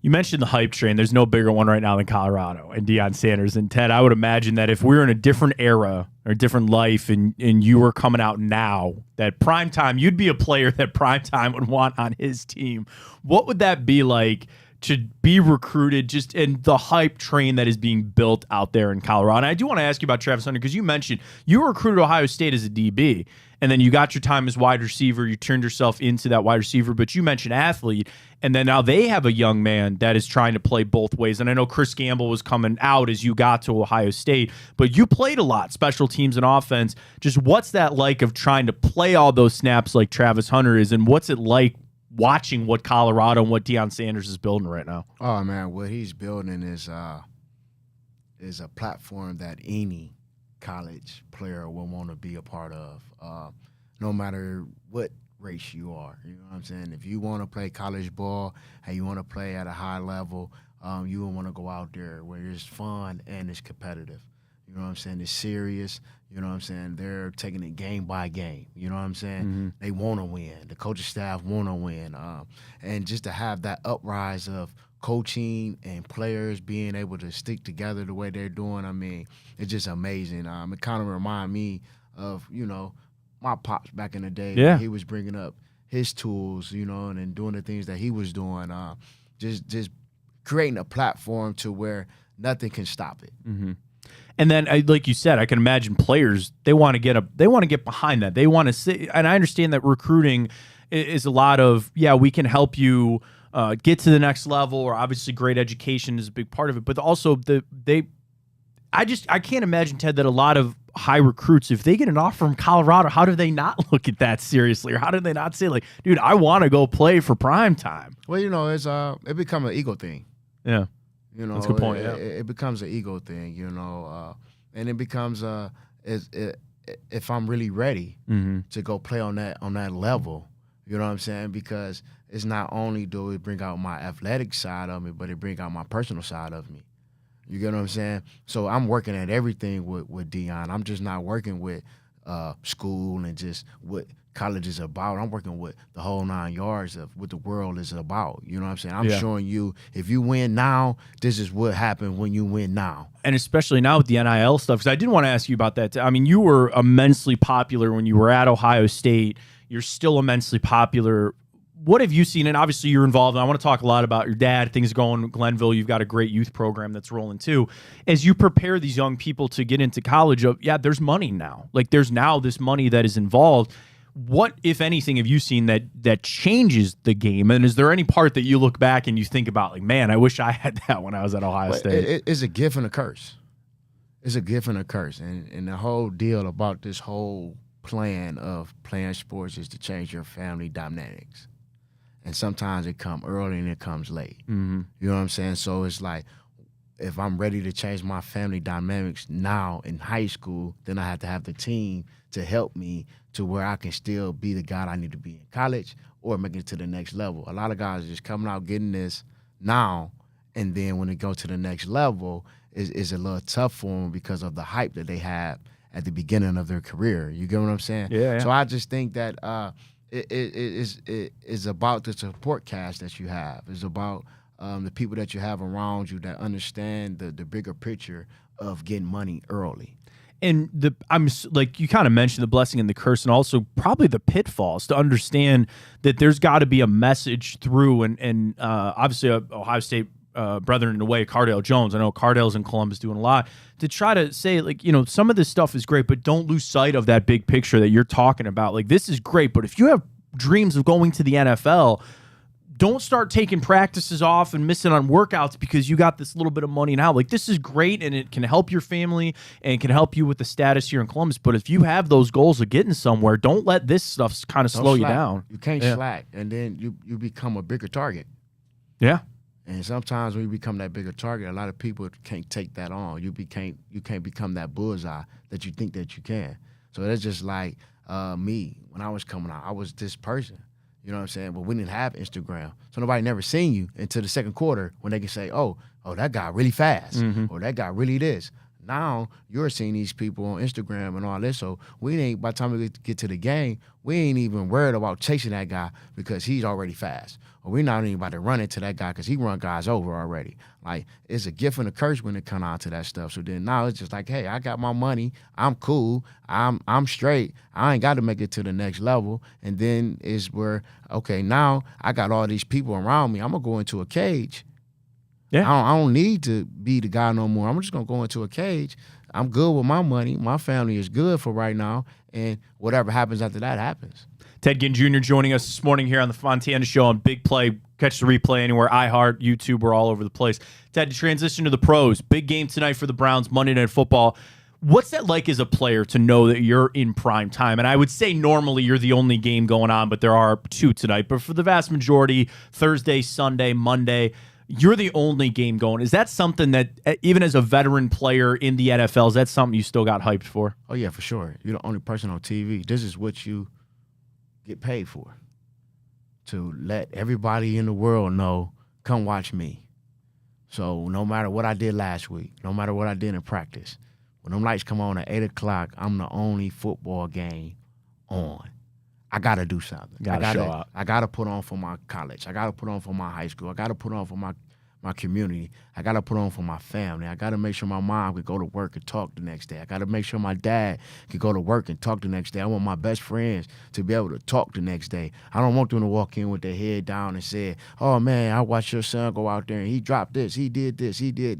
You mentioned the hype train. There's no bigger one right now than Colorado and Deion Sanders. And Ted, I would imagine that if we were in a different era or a different life and you were coming out now, that primetime, you'd be a player that primetime would want on his team. What would that be like to be recruited just in the hype train that is being built out there in Colorado? And I do want to ask you about Travis Hunter because you mentioned you were recruited to Ohio State as a DB. And then you got your time as wide receiver. You turned yourself into that wide receiver. But you mentioned athlete. And then now they have a young man that is trying to play both ways. And I know Chris Gamble was coming out as you got to Ohio State. But you played a lot, special teams and offense. Just what's that like of trying to play all those snaps like Travis Hunter is? And what's it like watching what Colorado and what Deion Sanders is building right now? Oh, man, what he's building is a platform that any college player will want to be a part of, no matter what race you are. You know what I'm saying? If you want to play college ball and you want to play at a high level, you will want to go out there where it's fun and it's competitive. You know what I'm saying? It's serious. You know what I'm saying? They're taking it game by game. You know what I'm saying? Mm-hmm. They want to win. The coaching staff want to win. And just to have that uprise of coaching and players being able to stick together the way they're doing, I mean, it's just amazing. It kind of reminds me of, my pops back in the day. Yeah. He was bringing up his tools, and doing the things that he was doing. Just creating a platform to where nothing can stop it. Mm-hmm. And then, like you said, I can imagine players, they want to get behind that. They want to sit, and I understand that recruiting is a lot of, we can help you get to the next level, or obviously great education is a big part of it. But also I can't imagine, Ted, that a lot of high recruits, if they get an offer from Colorado, how do they not look at that seriously? Or how do they not say, like, dude, I want to go play for prime time? Well, it becomes an ego thing. Yeah. That's a good point. It becomes an ego thing, and it becomes if I'm really ready to go play on that level, you know what I'm saying? Because it's not only do it bring out my athletic side of me, but it bring out my personal side of me. You get what I'm saying? So I'm working at everything with Deion. I'm just not working with school and just what college is about. I'm working with the whole 9 yards of what the world is about. You know what I'm saying? I'm showing you, if you win now, this is what happens when you win now. And especially now with the NIL stuff, because I did want to ask you about that. I mean, you were immensely popular when you were at Ohio State. You're still immensely popular. What have you seen? And obviously you're involved, and I want to talk a lot about your dad, things going in Glenville. You've got a great youth program that's rolling too. As you prepare these young people to get into college, there's money now. Like, there's now this money that is involved. What, if anything, have you seen that changes the game? And is there any part that you look back and you think about, like, man, I wish I had that when I was at Ohio State? It's a gift and a curse. It's a gift and a curse. And the whole deal about this whole plan of playing sports is to change your family dynamics. And sometimes it comes early and it comes late. Mm-hmm. You know what I'm saying? So it's like, if I'm ready to change my family dynamics now in high school, then I have to have the team to help me to where I can still be the guy I need to be in college or make it to the next level. A lot of guys are just coming out getting this now, and then when they go to the next level, is a little tough for them because of the hype that they have at the beginning of their career. You get what I'm saying? Yeah. So I just think that it is about the support cast that you have. It's about the people that you have around you that understand the bigger picture of getting money early. And I'm like, you kind of mentioned the blessing and the curse, and also probably the pitfalls to understand that there's got to be a message through. And obviously, Ohio State brethren in a way, Cardale Jones. I know Cardale's in Columbus doing a lot to try to say, like, some of this stuff is great, but don't lose sight of that big picture that you're talking about. Like, this is great, but if you have dreams of going to the NFL, don't start taking practices off and missing on workouts because you got this little bit of money now. Like, this is great, and it can help your family and it can help you with the status here in Columbus. But if you have those goals of getting somewhere, don't let this stuff kind of slow you down. You can't slack, and then you become a bigger target. Yeah. And sometimes when you become that bigger target, a lot of people can't take that on. You can't become that bullseye that you think that you can. So that's just like me. When I was coming out, I was this person. You know what I'm saying? But we didn't have Instagram. So nobody never seen you until the second quarter when they can say, oh, that guy really fast. Mm-hmm. Or that guy really this. now you're seeing these people on Instagram and all this. So we ain't, by the time we get to the game, we ain't even worried about chasing that guy because he's already fast. Or we're not even about to run into that guy because he run guys over already. Like, it's a gift and a curse when it comes out to that stuff. So then now it's just like, hey, I got my money. I'm cool. I'm straight. I ain't got to make it to the next level. And then is where, okay, now I got all these people around me. I'm going to go into a cage. Yeah. I don't need to be the guy no more. I'm just going to go into a cage. I'm good with my money. My family is good for right now. And whatever happens after that happens. Ted Ginn Jr. joining us this morning here on the Fontana Show on Big Play. Catch the replay anywhere. iHeart, YouTube, we're all over the place. Ted, to transition to the pros. Big game tonight for the Browns, Monday Night Football. What's that like as a player to know that you're in prime time? And I would say normally you're the only game going on, but there are 2 tonight. But for the vast majority, Thursday, Sunday, Monday, you're the only game going. Is that something that, even as a veteran player in the NFL, is that something you still got hyped for? Oh, yeah, for sure. You're the only person on TV. This is what you get paid for. To let everybody in the world know, come watch me. So no matter what I did last week, no matter what I did in practice, when them lights come on at 8 o'clock, I'm the only football game on. I got to do something. Gotta show out. I got to put on for my college. I got to put on for my high school. I got to put on for my community. I got to put on for my family. I got to make sure my mom could go to work and talk the next day. I got to make sure my dad could go to work and talk the next day. I want my best friends to be able to talk the next day. I don't want them to walk in with their head down and say, oh, man, I watched your son go out there and he dropped this, he did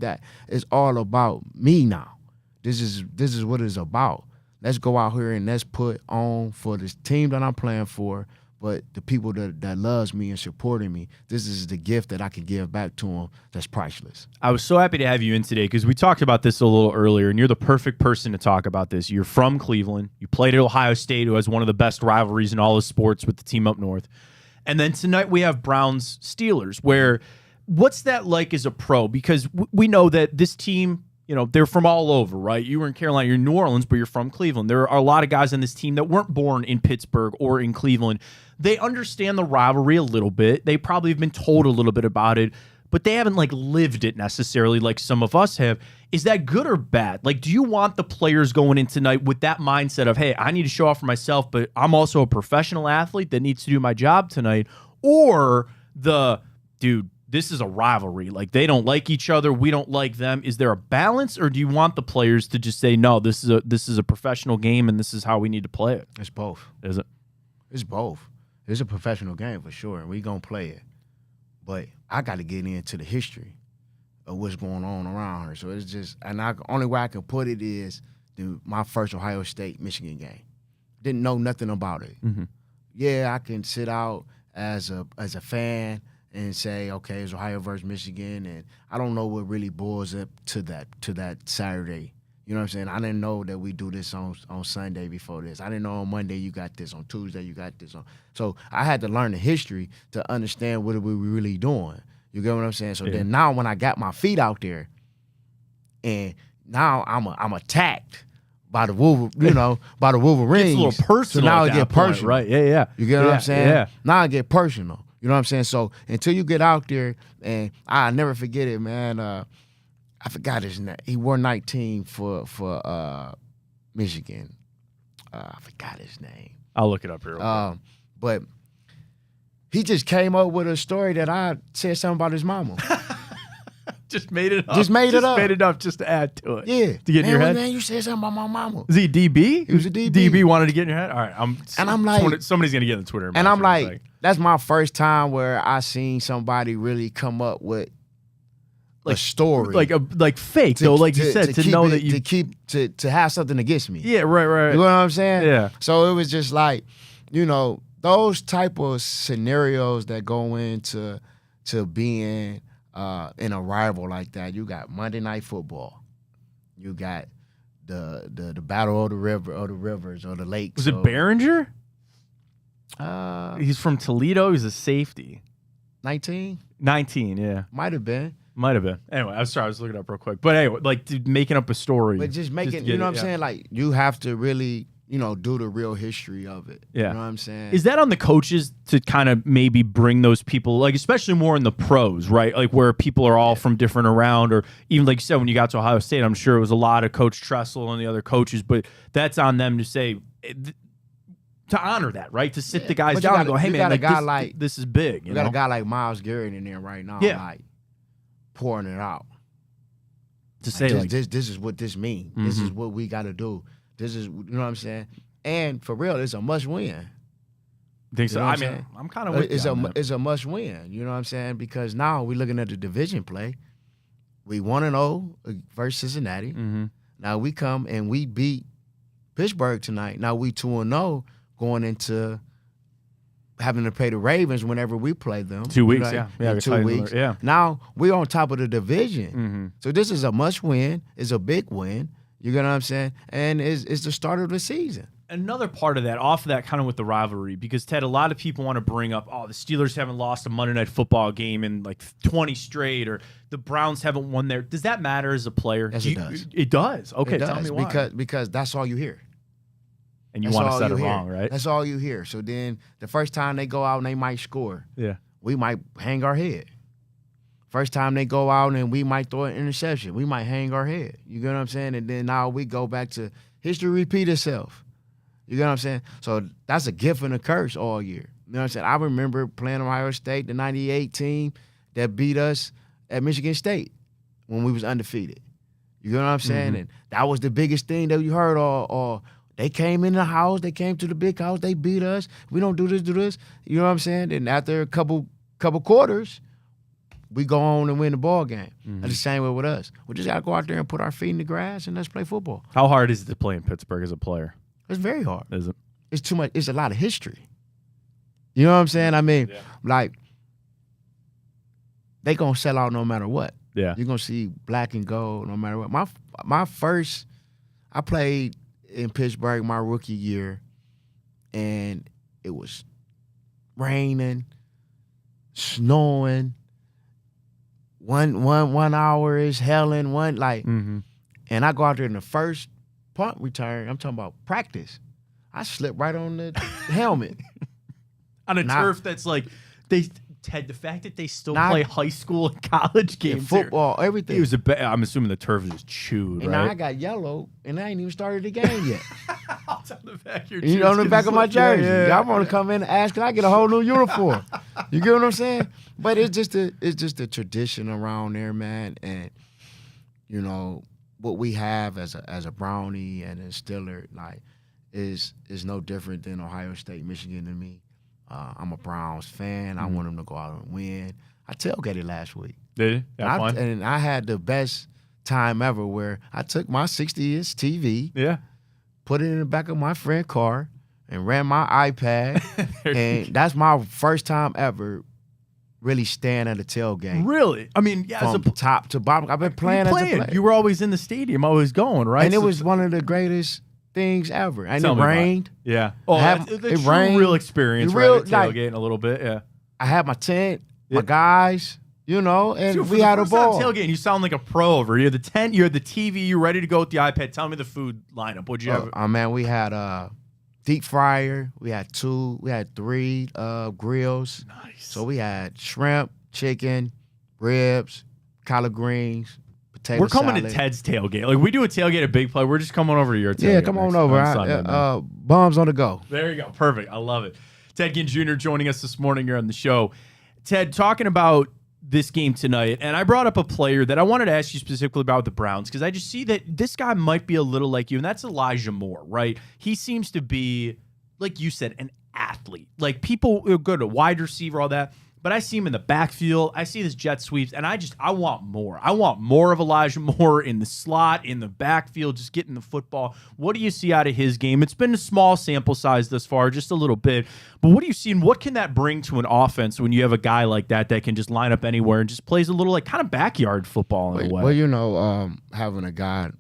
that. It's all about me now. This is what it's about. Let's go out here and let's put on for this team that I'm playing for, but the people that loves me and supporting me. This is the gift that I can give back to them that's priceless. I was so happy to have you in today because we talked about this a little earlier, and you're the perfect person to talk about this. You're from Cleveland. You played at Ohio State, who has one of the best rivalries in all of sports with the team up north. And then tonight we have Browns-Steelers, where what's that like as a pro? Because we know that this team, you know, they're from all over, right? You were in Carolina, you're in New Orleans, but you're from Cleveland. There are a lot of guys on this team that weren't born in Pittsburgh or in Cleveland. They understand the rivalry a little bit. They probably have been told a little bit about it, but they haven't like lived it necessarily like some of us have. Is that good or bad? Like, do you want the players going in tonight with that mindset of, hey, I need to show off for myself, but I'm also a professional athlete that needs to do my job tonight? Or dude, this is a rivalry. Like, they don't like each other. We don't like them. Is there a balance, or do you want the players to just say, no, this is a professional game and this is how we need to play it? It's both. Is it? It's both. It's a professional game for sure, and we going to play it. But I got to get into the history of what's going on around her. So it's just, and only way I can put it is my first Ohio State-Michigan game. Didn't know nothing about it. Mm-hmm. Yeah, I can sit out as a fan and say, okay, it's Ohio versus Michigan, and I don't know what really boils up to that Saturday. You know what I'm saying? I didn't know that we do this on Sunday before this. I didn't know on Monday you got this, on Tuesday you got this. So I had to learn the history to understand what we were really doing. You get what I'm saying? So then now when I got my feet out there, and now I'm attacked by the by the Wolverines. It's a little personal. So now at it that get point, personal, right? Yeah. You get what I'm saying? Yeah. Now I get personal. You know what I'm saying? So until you get out there, and I'll never forget it, man. I forgot his name. He wore 19 for Michigan. I forgot his name. I'll look it up here. But he just came up with a story that I said something about his mama. Just made it up. Just made it up. Made it up just to add to it. Yeah. To get in your head? Man, you said something about my mama. Is he a DB? He was a DB. DB wanted to get in your head? All right. I'm like, somebody's going to get in the Twitter. And I'm like, that's my first time where I seen somebody really come up with a story. Like fake, though, like you said, to know that you... To have something against me. Yeah, right. You know what I'm saying? Yeah. So it was just like, those type of scenarios that go into being in a rival like that. You got Monday Night Football. You got the battle of the rivers or the lakes. Was it Behringer? He's from Toledo. He's a safety. 19? 19, yeah. Might have been. Anyway, I'm sorry. I was looking it up real quick. But anyway, like making up a story. But just making, you know what I'm saying? Like, you have to really do the real history of it. Yeah. You know what I'm saying? Is that on the coaches to kind of maybe bring those people, like especially more in the pros, right? Like where people are all from different around, or even like you said, when you got to Ohio State, I'm sure it was a lot of Coach Tressel and the other coaches, but that's on them to say, to honor that, right? To sit the guys down and go, hey, man, this is big. You got a guy like Myles Garrett in there right now, like pouring it out. To say, this is what this means. Mm-hmm. This is what we got to do. This is, you know what I'm saying? And for real, it's a must-win. Think so? I mean, I'm kind of with you on that. It's a must-win. You know what I'm saying? Because now we're looking at the division play. We 1-0 versus Cincinnati. Mm-hmm. Now we come and we beat Pittsburgh tonight. Now we 2-0 going into having to play the Ravens whenever we play them. 2 weeks, in 2 weeks. Yeah. Now we're on top of the division. Mm-hmm. So this is a must-win. It's a big win. You get what I'm saying? And it's the start of the season. Another part of that, off of that, kind of with the rivalry, because Ted, a lot of people want to bring up, the Steelers haven't lost a Monday Night Football game in like 20 straight, or the Browns haven't won there. Does that matter as a player? Yes, it does. It does. Okay, it does, tell me why. Because that's all you hear. And you want to set it wrong, right? That's all you hear. So then the first time they go out and they might score, we might hang our head. First time they go out and we might throw an interception, we might hang our head. You get what I'm saying? And then now we go back to history repeat itself. You get what I'm saying? So that's a gift and a curse all year. You know what I'm saying? I remember playing Ohio State, the 98 team that beat us at Michigan State when we was undefeated. You get what I'm saying? Mm-hmm. And that was the biggest thing that you heard all they came in the house, they came to the big house, they beat us. We don't do this. You know what I'm saying? And after a couple quarters, we go on and win the ball game. Mm-hmm. That's the same way with us. We just got to go out there and put our feet in the grass and let's play football. How hard is it to play in Pittsburgh as a player? It's very hard. Is it? It's too much. It's a lot of history. You know what I'm saying? I mean, like, they going to sell out no matter what. Yeah. You're going to see black and gold no matter what. I played in Pittsburgh my rookie year, and it was raining, snowing. One hour is helling, mm-hmm. And I go out there in the first punt return. I'm talking about practice. I slipped right on the helmet on a turf that's like Ted. The fact that they still play high school and college games, football, everything. It was I'm assuming the turf is chewed. And right? now I got yellow, and I ain't even started the game yet. It's on the back of your you know, on the back of my jersey. Yeah. Y'all want to come in and ask, can I get a whole new uniform? You get what I'm saying? But it's just a tradition around there, man. And you know what we have as a Brownie and a Steeler, like, is no different than Ohio State, Michigan to me. I'm a Browns fan. Mm-hmm. I want them to go out and win. I tailgated last week. Did you? Yeah, fun. And I had the best time ever where I took my 60-inch TV, put it in the back of my friend's car, and ran my iPad. And that's my first time ever really staying at a tailgate. Really? I mean, from top to bottom. I've been playing as a player. You were always in the stadium, always going, right? And it was one of the greatest things ever. And it rained. Yeah. Oh, it rained. Real experience, right? Tailgating a little bit, yeah. I had my tent, my guys, you know, and dude, we had a ball. Tailgating, you sound like a pro over here. The tent, you had the TV, you're ready to go with the iPad. Tell me the food lineup. What'd you have? Oh, man, we had deep fryer. We had 3 grills. Nice. So we had shrimp, chicken, ribs, collard greens, potato We're coming salad. to Ted's tailgate. Like, we do a tailgate at Big Play. We're just coming over to your tailgate. Yeah, come on over. Bombs on the go. There you go. Perfect. I love it. Ted Ginn Jr. joining us this morning here on the show. Ted, talking about this game tonight, and I brought up a player that I wanted to ask you specifically about the Browns, because I just see that this guy might be a little like you, and that's Elijah Moore, right? He seems to be, like you said, an athlete. Like, people go to wide receiver, all that. But I see him in the backfield. I see his jet sweeps, and I want more. I want more of Elijah Moore in the slot, in the backfield, just getting the football. What do you see out of his game? It's been a small sample size thus far, just a little bit. But what do you see, and what can that bring to an offense when you have a guy like that can just line up anywhere and just plays a little, like, kind of backyard football in a way? Well, you know, having a guy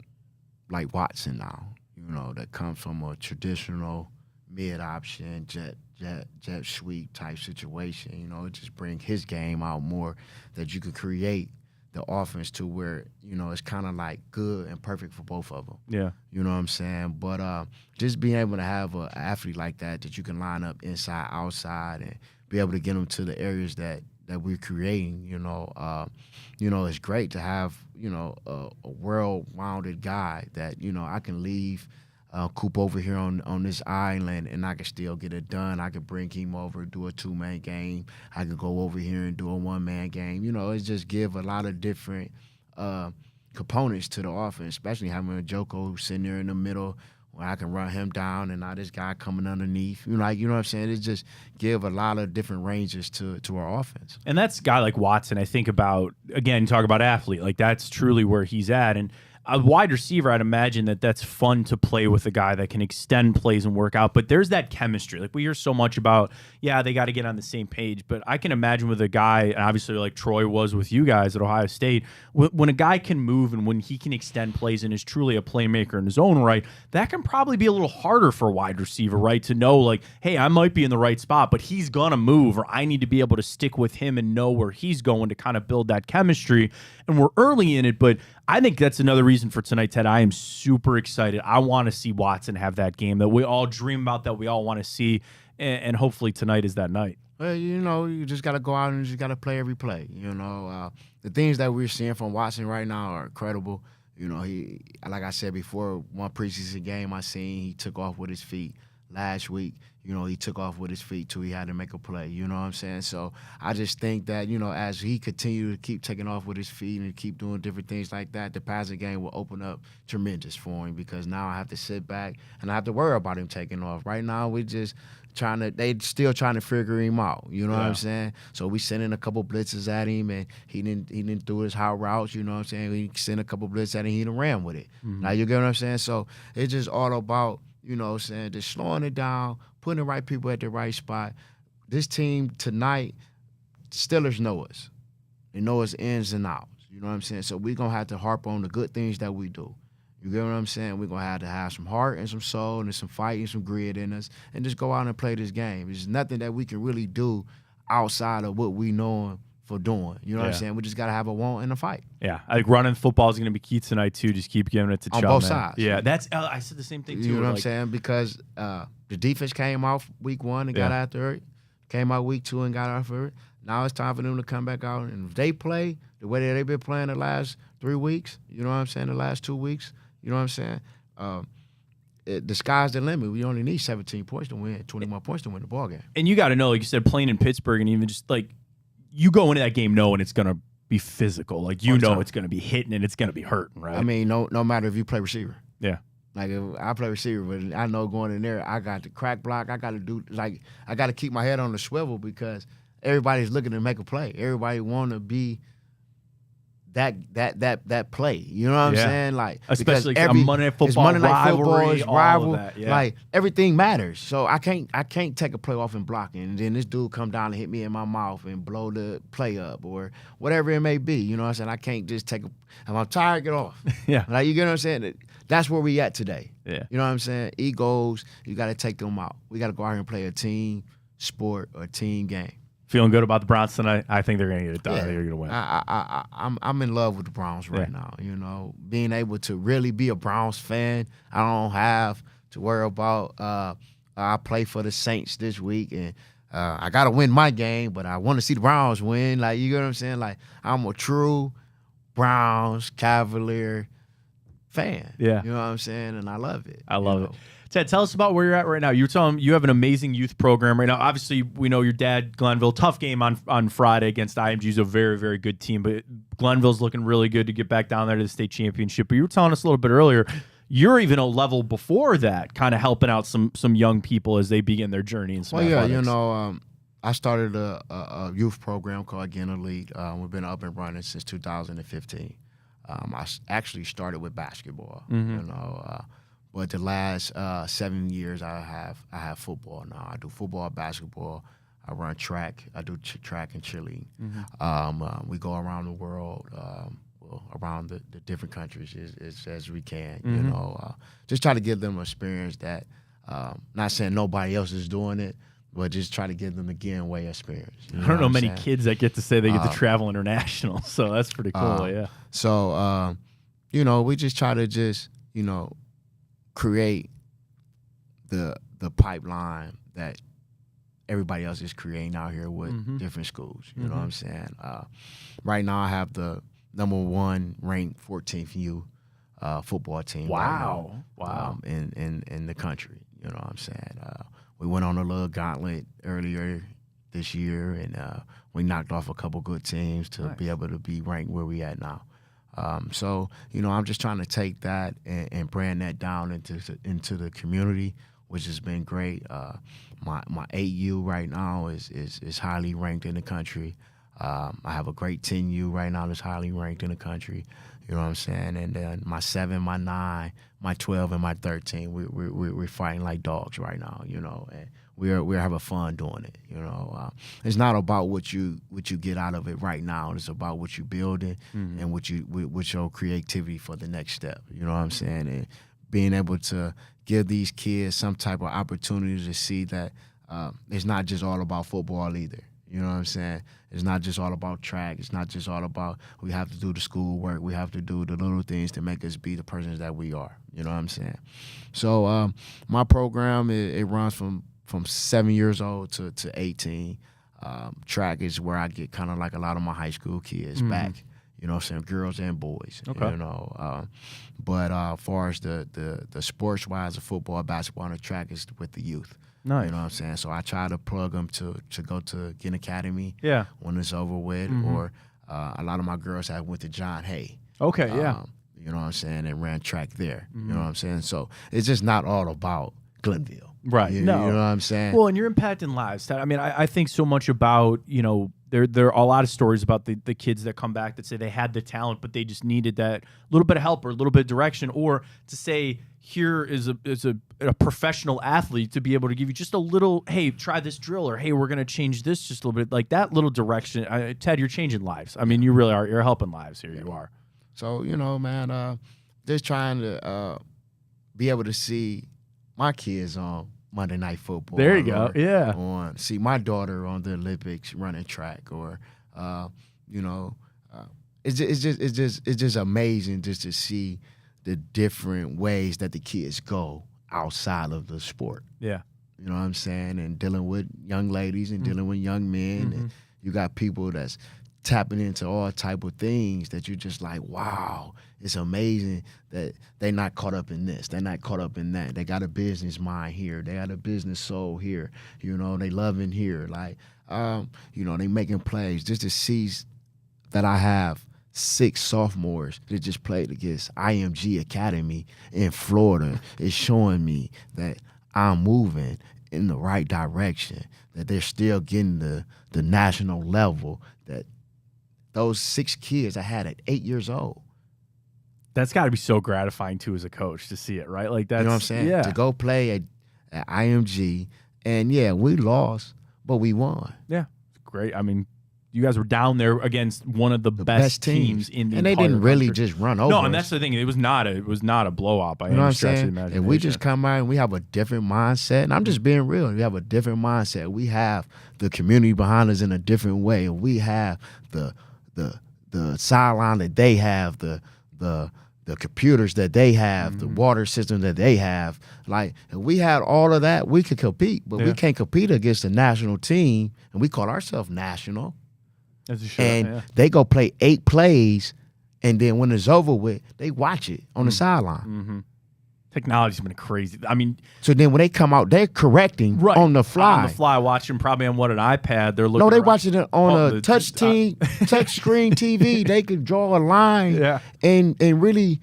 like Watson now, you know, that comes from a traditional mid-option, jet sweep type situation, you know, it just bring his game out more, that you could create the offense to where, it's kind of like good and perfect for both of them. Yeah. You know what I'm saying? But just being able to have an athlete like that you can line up inside, outside, and be able to get them to the areas that we're creating, it's great to have, a well-rounded guy that, I can leave Coop over here on this island and I can still get it done. I could bring him over, do a 2-man game. I could go over here and do a 1-man game. It's just give a lot of different components to the offense, especially having a Joko sitting there in the middle where I can run him down and now this guy coming underneath. You know what I'm saying? It just give a lot of different ranges to our offense. And that's a guy like Watson, I think about, again, talk about athlete. Like, that's truly where he's at. And a wide receiver, I'd imagine that's fun to play with a guy that can extend plays and work out. But there's that chemistry. Like, we hear so much about, they got to get on the same page. But I can imagine with a guy, and obviously like Troy was with you guys at Ohio State, when a guy can move and when he can extend plays and is truly a playmaker in his own right, that can probably be a little harder for a wide receiver, right? To know, like, hey, I might be in the right spot, but he's going to move, or I need to be able to stick with him and know where he's going to kind of build that chemistry. And we're early in it, but I think that's another reason for tonight, Ted. I am super excited. I want to see Watson have that game that we all dream about, that we all want to see, and hopefully tonight is that night. Well, you just got to go out and you just got to play every play. The things that we're seeing from Watson right now are incredible. He, like I said before, one preseason game I seen, he took off with his feet. Last week, he took off with his feet too. He had to make a play. You know what I'm saying? So I just think that, as he continues to keep taking off with his feet and keep doing different things like that, the passing game will open up tremendous for him, because now I have to sit back and I have to worry about him taking off. Right now, we just they still trying to figure him out. You know what I'm saying? So we sending a couple blitzes at him, and he didn't do his hot routes. You know what I'm saying? We sent a couple blitzes at him, he done ran with it. Mm-hmm. Now, you get what I'm saying? So it's just all about, just slowing it down, putting the right people at the right spot. This team tonight, Steelers know us. They know us ins and outs. You know what I'm saying? So we're going to have to harp on the good things that we do. You get what I'm saying? We're going to have some heart and some soul and some fight and some grit in us, and just go out and play this game. There's nothing that we can really do outside of what we know for doing. You know what I'm saying? We just got to have a want and a fight. Yeah, I think running football is going to be key tonight too. Just keep giving it to on Chubb, both man. sides. Yeah, I said the same thing too. You know what I'm saying? Because the defense came off week 1 and got after it. Came out week 2 and got after it. Now it's time for them to come back out. And if they play the way that they've been playing the last 3 weeks, you know what I'm saying, the last 2 weeks, you know what I'm saying, the sky's the limit. We only need 17 points to win, 20 more points to win the ball game. And you got to know, like you said, playing in Pittsburgh, and even just like, you go into that game knowing it's going to be physical. Like, it's going to be hitting and it's going to be hurting, right? I mean, no matter if you play receiver. Yeah. Like, if I play receiver, but I know going in there, I got to crack block. I got to keep my head on the swivel, because everybody's looking to make a play. Everybody want to be that play. You know what I'm saying? Like, especially a Monday Night Football rivalry, all of that. Yeah. Like, everything matters. So I can't take a play off and block it, and then this dude come down and hit me in my mouth and blow the play up or whatever it may be. You know what I'm saying? I can't just take if I'm tired, get off. Yeah. Like, you get what I'm saying? That's where we at today. Yeah. You know what I'm saying? Egos, you got to take them out. We got to go out here and play a team sport or a team game. Feeling good about the Browns tonight? I think they're going to get it done. Yeah. I think they're going to win. I'm in love with the Browns right now. Being able to really be a Browns fan. I don't have to worry about I play for the Saints this week, and I got to win my game, but I want to see the Browns win. Like, you get what I'm saying? Like, I'm a true Browns Cavalier fan. Yeah. You know what I'm saying? And I love it. I love it. Ted, tell us about where you're at right now. You're telling you have an amazing youth program right now. Obviously, we know your dad, Glenville. Tough game on Friday against IMG's a very, very good team, but Glenville's looking really good to get back down there to the state championship. But you were telling us a little bit earlier, you're even a level before that, kind of helping out some young people as they begin their journey in some athletics. I started a youth program called Again Elite. We've been up and running since 2015. I actually started with basketball, but the last 7 years I have football now. I do football, basketball. I run track. I do track and cheerleading. Mm-hmm. We go around the world, around the different countries as we can. Mm-hmm. Just try to give them an experience that. Not saying nobody else is doing it, but just try to give them the getaway experience. I don't know many kids that get to say they get to travel international, so that's pretty cool. Yeah. So, we just try to just, create the pipeline that everybody else is creating out here with different schools. You know what I'm saying? Right now, I have the #1 ranked 14th U football team. Wow. Right now, in the country. You know what I'm saying? We went on a little gauntlet earlier this year, and we knocked off a couple good teams to be able to be ranked where we at now. So, I'm just trying to take that and brand that down into the community, which has been great. My 8U right now is highly ranked in the country. I have a great 10U right now that's highly ranked in the country. You know what I'm saying? And then my 7, my 9, my 12, and my 13, we're fighting like dogs right now. And we're having fun doing it. It's not about what you get out of it right now. It's about what you're building and what your creativity for the next step. You know what I'm saying? And being able to give these kids some type of opportunity to see that it's not just all about football either. You know what I'm saying? It's not just all about track. It's not just all about we have to do the school work. We have to do the little things to make us be the persons that we are. You know what I'm saying? So my program, it runs from 7 years old to 18. Track is where I get kind of like a lot of my high school kids back. You know what I'm saying? Girls and boys. Okay. But as far as the sports-wise, the football, basketball, and the track is with the youth. Nice. You know what I'm saying? So I try to plug them to go to Ginn Academy when it's over with. Or a lot of my girls have went to John Hay. Okay, yeah. You know what I'm saying? And ran track there. You know what I'm saying? So it's just not all about Glenville. Right. You No. know what I'm saying? Well, and you're impacting lives. I mean, I think so much about, there are a lot of stories about the kids that come back that say they had the talent, but they just needed that little bit of help or a little bit of direction, or to say, here is a professional athlete to be able to give you just a little, hey, try this drill, or hey, we're going to change this just a little bit. Like that little direction. Ted, you're changing lives. I mean, you really are. You're helping lives here. You are. So, man, just trying to be able to see my kids on Monday Night Football. There you go. Yeah. See my daughter on the Olympics running track, or it's just amazing just to see the different ways that the kids go outside of the sport. Yeah. You know what I'm saying? And dealing with young ladies and dealing with young men, and you got people that's tapping into all type of things that you're just like, wow, it's amazing that they're not caught up in this. They're not caught up in that. They got a business mind here. They got a business soul here. They loving here. Like, they making plays. Just to see that I have 6 sophomores that just played against IMG Academy in Florida is showing me that I'm moving in the right direction, that they're still getting the national level, that those 6 kids I had at 8 years old. That's got to be so gratifying, too, as a coach to see it, right? Like that's, you know what I'm saying? Yeah. To go play at IMG, and, we lost, but we won. Yeah. It's great. I mean, you guys were down there against one of the best teams in the and they didn't really just run over. No, and that's the thing. It was not a blowout by any stretch of the imagination. And we just come out and we have a different mindset. And I'm just being real. We have a different mindset. We have the community behind us in a different way. We have the sideline that they have, the computers that they have, the water system that they have. Like, if we had all of that, we could compete. But we can't compete against the national team, and we call ourselves national. They go play 8 plays, and then when it's over with, they watch it on the sideline. Technology's been crazy. I mean, so then when they come out, they're correcting on the fly. On the fly, watching probably on an iPad. They're looking. No, they around. watching it on a touch screen TV. They could draw a line and really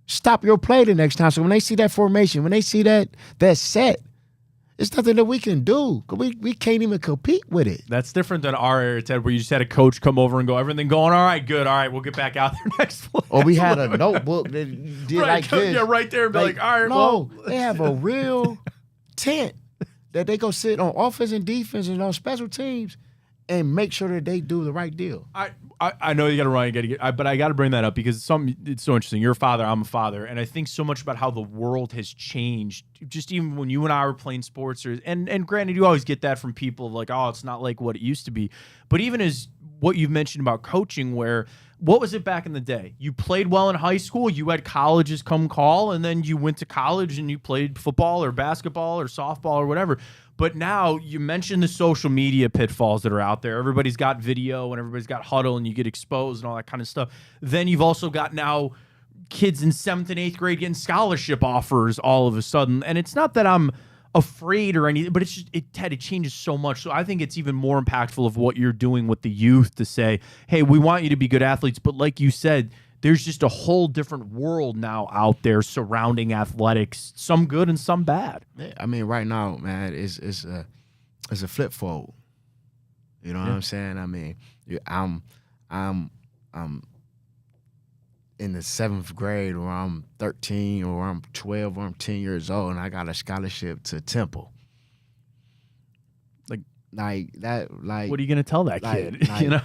stop your play the next time. So when they see that formation, when they see that set, it's nothing that we can do. We can't even compete with it. That's different than our area, Ted, where you just had a coach come over and go, everything going all right, good, all right, we'll get back out there next play. Or we had a notebook that did like this. Yeah, right there and be like, all right, no, they have a real tent that they go sit on offense and defense and on special teams, and make sure that they do the right deal. I know you got to run, but I got to bring that up because it's so interesting. You're a father, I'm a father, and I think so much about how the world has changed. Just even when you and I were playing sports, and granted, you always get that from people like, oh, it's not like what it used to be. But even as what you've mentioned about coaching, where what was it back in the day? You played well in high school, you had colleges come call, and then you went to college and you played football or basketball or softball or whatever. But now you mentioned the social media pitfalls that are out there. Everybody's got video and everybody's got huddle and you get exposed and all that kind of stuff. Then you've also got now kids in 7th and 8th grade getting scholarship offers all of a sudden. And it's not that I'm afraid or anything, but it's just it changes so much. So I think it's even more impactful of what you're doing with the youth to say, hey, we want you to be good athletes, but like you said, there's just a whole different world now out there surrounding athletics, some good and some bad. Yeah, I mean, right now, man, it's a flip fold. You know what I'm saying? I mean, I'm in the 7th grade, or I'm 13, or I'm 12, or I'm 10 years old, and I got a scholarship to Temple. Like that. Like, what are you gonna tell that kid? Like, you know,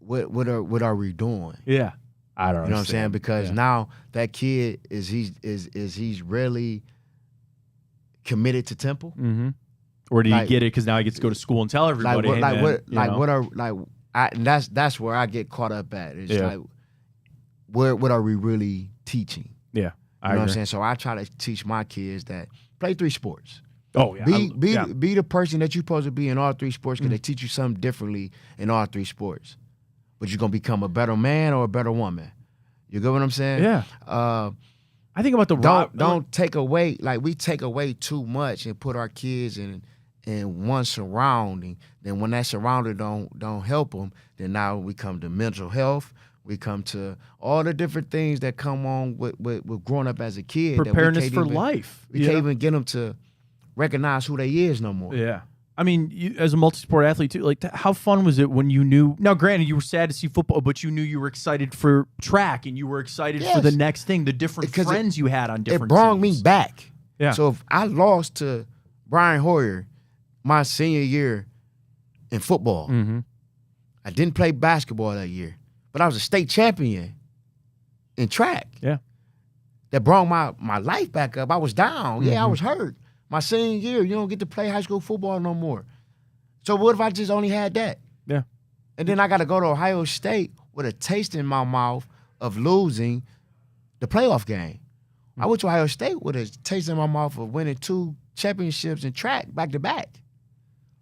what are we doing? Yeah, I don't know. You know what I'm saying? Because now that kid he's really committed to Temple. Mm-hmm. Or did he get it because now he gets to go to school and tell everybody? And that's where I get caught up at. It's like, what are we really teaching? Yeah, you know what I'm saying. So I try to teach my kids that play 3 sports. Oh yeah, be the person that you're supposed to be in all 3 sports, because they teach you something differently in all 3 sports. But you're gonna become a better man or a better woman. You get what I'm saying? Yeah. I think about the don't take away, like, we take away too much and put our kids in one surrounding. Then when that surrounding don't help them, then now we come to mental health. We come to all the different things that come on with growing up as a kid. Preparedness for life. We can't even get them to recognize who they is no more. Yeah. I mean, you, as a multi-sport athlete too, like, how fun was it when you knew? Now, granted, you were sad to see football, but you knew you were excited for track and you were excited for the next thing, the different friends you had on different teams. It brought teams. me back. Yeah. So if I lost to Brian Hoyer my senior year in football, I didn't play basketball that year, but I was a state champion in track. Yeah. That brought my life back up. I was down. Yeah, I was hurt. My senior year, you don't get to play high school football no more. So what if I just only had that? Yeah. And then I got to go to Ohio State with a taste in my mouth of losing the playoff game. I went to Ohio State with a taste in my mouth of winning 2 championships in track back-to-back.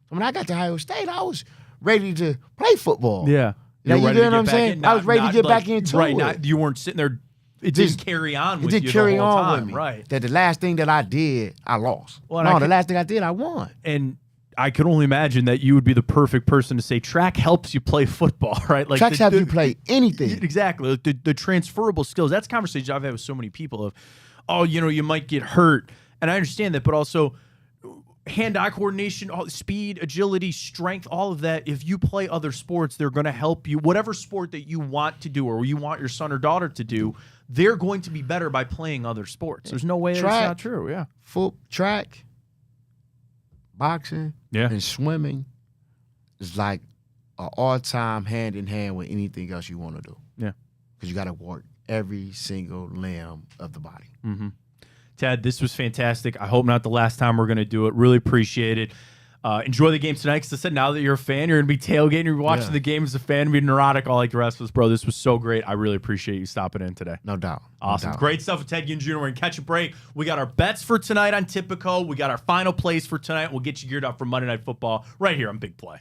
So when I got to Ohio State, I was ready to play football. Yeah. You know what I'm saying? I was ready to get back into it. Right. You weren't sitting there. It didn't carry on with you the whole time. It didn't carry on with me. Right. That the last thing that I did, I lost. Well, the last thing I did, I won. And I could only imagine that you would be the perfect person to say track helps you play football, right? Like track helps you play anything. Exactly. The transferable skills. That's conversations I've had with so many people of, oh, you might get hurt. And I understand that, but also hand-eye coordination, speed, agility, strength, all of that. If you play other sports, they're going to help you. Whatever sport that you want to do or you want your son or daughter to do, they're going to be better by playing other sports. There's no way that's not true. Yeah. Track, boxing, and swimming is like an all-time hand-in-hand with anything else you want to do. Yeah. Because you got to work every single limb of the body. Mm-hmm. Ted, this was fantastic. I hope not the last time we're going to do it. Really appreciate it. Enjoy the game tonight. Because I said, now that you're a fan, you're going to be tailgating. You're watching the game as a fan, be neurotic, all like the rest of us. Bro, this was so great. I really appreciate you stopping in today. No doubt. Awesome. No doubt. Great stuff with Ted Ginn Jr. We're going to catch a break. We got our bets for tonight on Tipico. We got our final plays for tonight. We'll get you geared up for Monday Night Football right here on Big Play.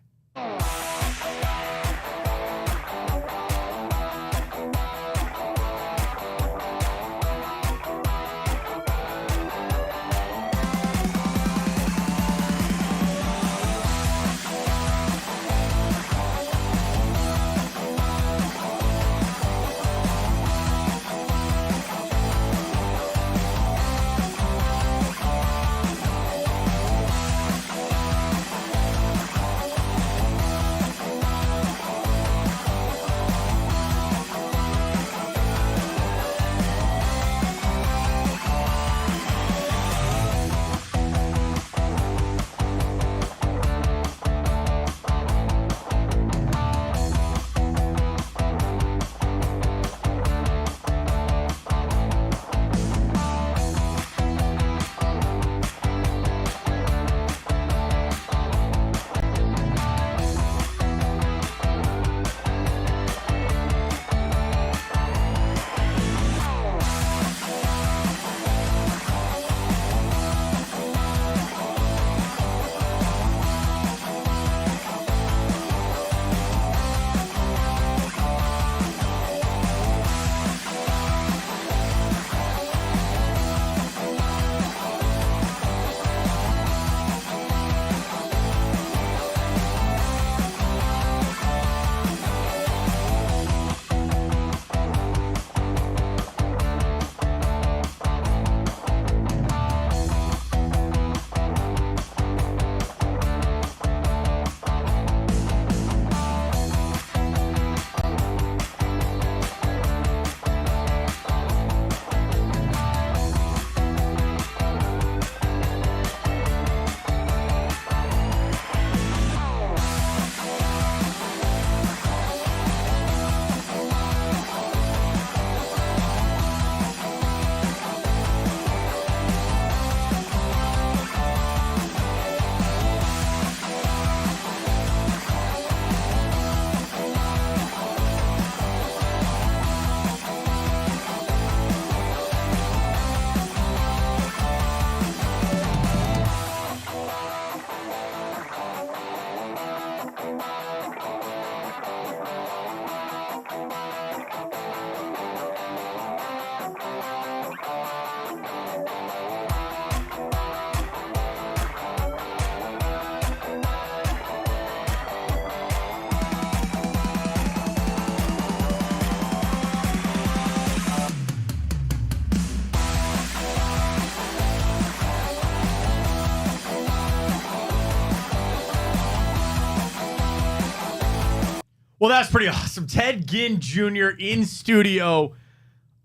Well, that's pretty awesome. Ted Ginn Jr. in studio,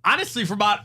honestly, for about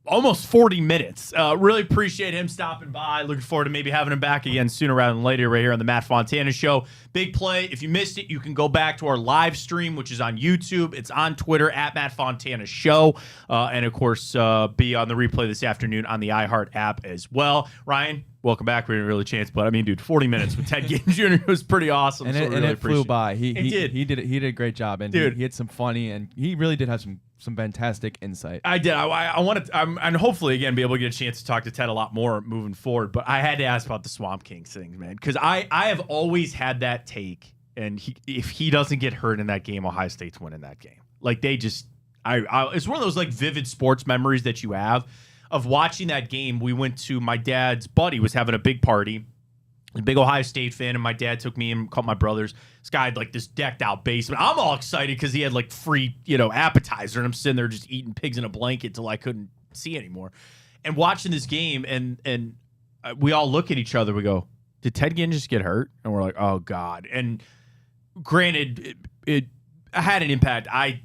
almost 40 minutes. Really appreciate him stopping by. Looking forward to maybe having him back again sooner rather than later right here on the Matt Fontana Show. Big play. If you missed it, you can go back to our live stream, which is on YouTube. It's on Twitter at Matt Fontana Show. And, of course, be on the replay this afternoon on the iHeart app as well. Ryan, welcome back. We didn't really chance, but, I mean, dude, 40 minutes with Ted Ginn Jr. was pretty awesome. And so it flew by. He did. He did a great job. And dude, he had some funny, and he really did have some fantastic insight. I did. I wanted to, and hopefully, again, be able to get a chance to talk to Ted a lot more moving forward. But I had to ask about the Swamp Kings things, man, because I have always had that take. And if he doesn't get hurt in that game, Ohio State's winning that game. Like, they just, it's one of those, like, vivid sports memories that you have of watching that game. We went to, my dad's buddy was having a big party. A big Ohio State fan, and my dad took me and called my brothers. This guy had like this decked out basement. I'm all excited because he had like free, appetizer, and I'm sitting there just eating pigs in a blanket till I couldn't see anymore. And watching this game, and we all look at each other. We go, "Did Ted Ginn just get hurt?" And we're like, "Oh God!" And granted, it had an impact. I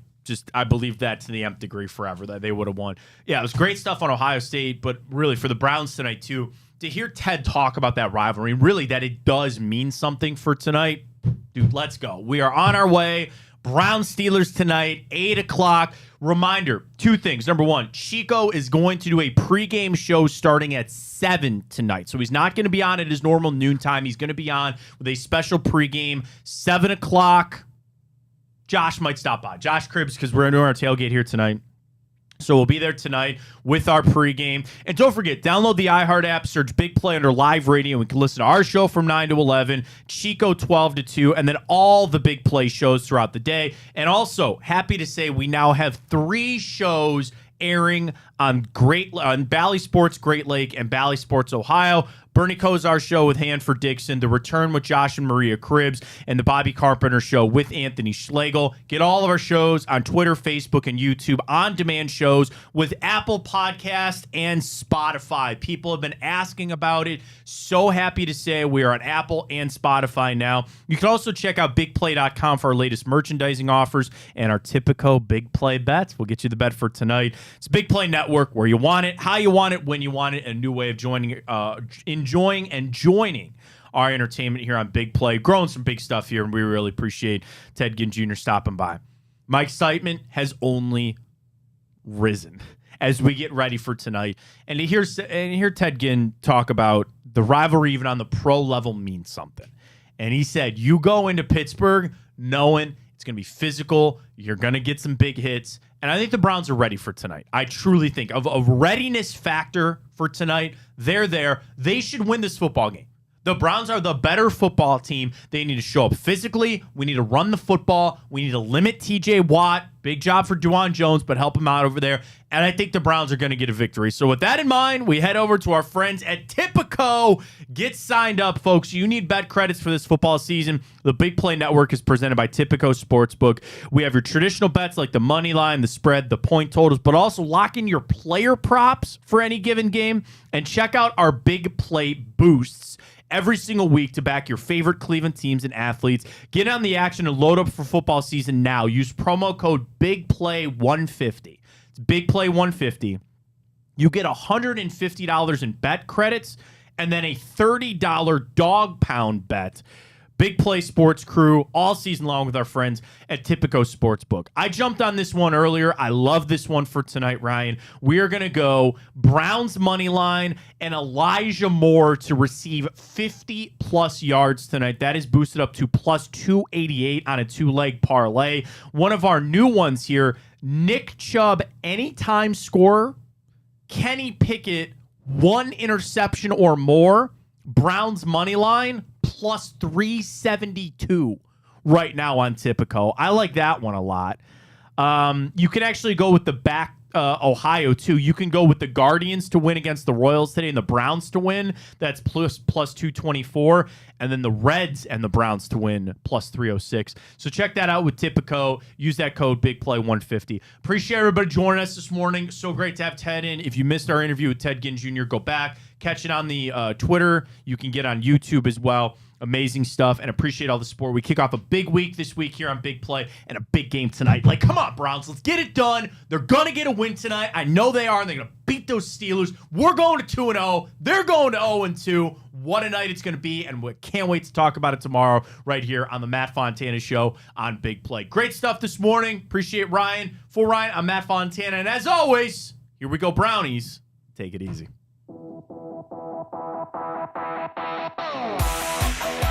believe that to the nth degree forever that they would have won. Yeah, it was great stuff on Ohio State, but really for the Browns tonight too. To hear Ted talk about that rivalry, really that it does mean something for tonight, dude, let's go. We are on our way. Browns Steelers tonight, 8 o'clock. Reminder, two things. Number one, Chico is going to do a pregame show starting at 7 tonight. So he's not going to be on at his normal noontime. He's going to be on with a special pregame, 7 o'clock. Josh might stop by. Josh Cribbs, because we're doing our tailgate here tonight. So we'll be there tonight with our pregame. And don't forget, download the iHeart app, search Big Play under Live Radio, and we can listen to our show from 9 to 11, Chico 12 to 2, and then all the Big Play shows throughout the day. And also, happy to say we now have 3 shows airing on Bally Sports Great Lake and Bally Sports Ohio. Bernie Kosar show with Hanford Dixon, The Return with Josh and Maria Cribbs, and the Bobby Carpenter show with Anthony Schlegel. Get all of our shows on Twitter, Facebook, and YouTube, on-demand shows with Apple Podcast and Spotify. People have been asking about it. So happy to say we are on Apple and Spotify now. You can also check out bigplay.com for our latest merchandising offers and our Tipico Big Play bets. We'll get you the bet for tonight. It's Big Play Network, where you want it, how you want it, when you want it, a new way of enjoying and joining our entertainment here on Big Play. Growing some big stuff here, and we really appreciate Ted Ginn Jr. stopping by. My excitement has only risen as we get ready for tonight. And to hear Ted Ginn talk about the rivalry even on the pro level means something. And he said, you go into Pittsburgh knowing it's going to be physical, you're going to get some big hits, and I think the Browns are ready for tonight. I truly think of a readiness factor for tonight. They're there. They should win this football game. The Browns are the better football team. They need to show up physically. We need to run the football. We need to limit TJ Watt. Big job for Juwan Jones, but help him out over there. And I think the Browns are going to get a victory. So with that in mind, we head over to our friends at Tipico. Get signed up, folks. You need bet credits for this football season. The Big Play Network is presented by Tipico Sportsbook. We have your traditional bets like the money line, the spread, the point totals, but also lock in your player props for any given game. And check out our Big Play Boosts every single week to back your favorite Cleveland teams and athletes. Get on the action and load up for football season now. Use promo code BIGPLAY150. It's BIGPLAY150. You get $150 in bet credits and then a $30 dog pound bet. Big Play Sports Crew all season long with our friends at Tipico Sportsbook. I jumped on this one earlier. I love this one for tonight, Ryan. We are going to go Browns money line and Elijah Moore to receive 50-plus yards tonight. That is boosted up to plus 288 on a 2-leg parlay. One of our new ones here, Nick Chubb, anytime scorer. Kenny Pickett, 1 interception or more. Browns money line, plus 372 right now on Tipico. I like that one a lot. You can actually go with the back Ohio, too. You can go with the Guardians to win against the Royals today and the Browns to win. That's plus 224. And then the Reds and the Browns to win, plus 306. So check that out with Tipico. Use that code BIGPLAY150. Appreciate everybody joining us this morning. So great to have Ted in. If you missed our interview with Ted Ginn Jr., go back. Catch it on the Twitter. You can get on YouTube as well. Amazing stuff, and appreciate all the support. We kick off a big week this week here on Big Play and a big game tonight. Like, come on, Browns. Let's get it done. They're going to get a win tonight. I know they are, and they're going to beat those Steelers. We're going to 2-0. They're going to 0-2. What a night it's going to be, and we can't wait to talk about it tomorrow right here on the Matt Fontana Show on Big Play. Great stuff this morning. Appreciate Ryan. For Ryan, I'm Matt Fontana, and as always, here we go, Brownies. Take it easy. Oh,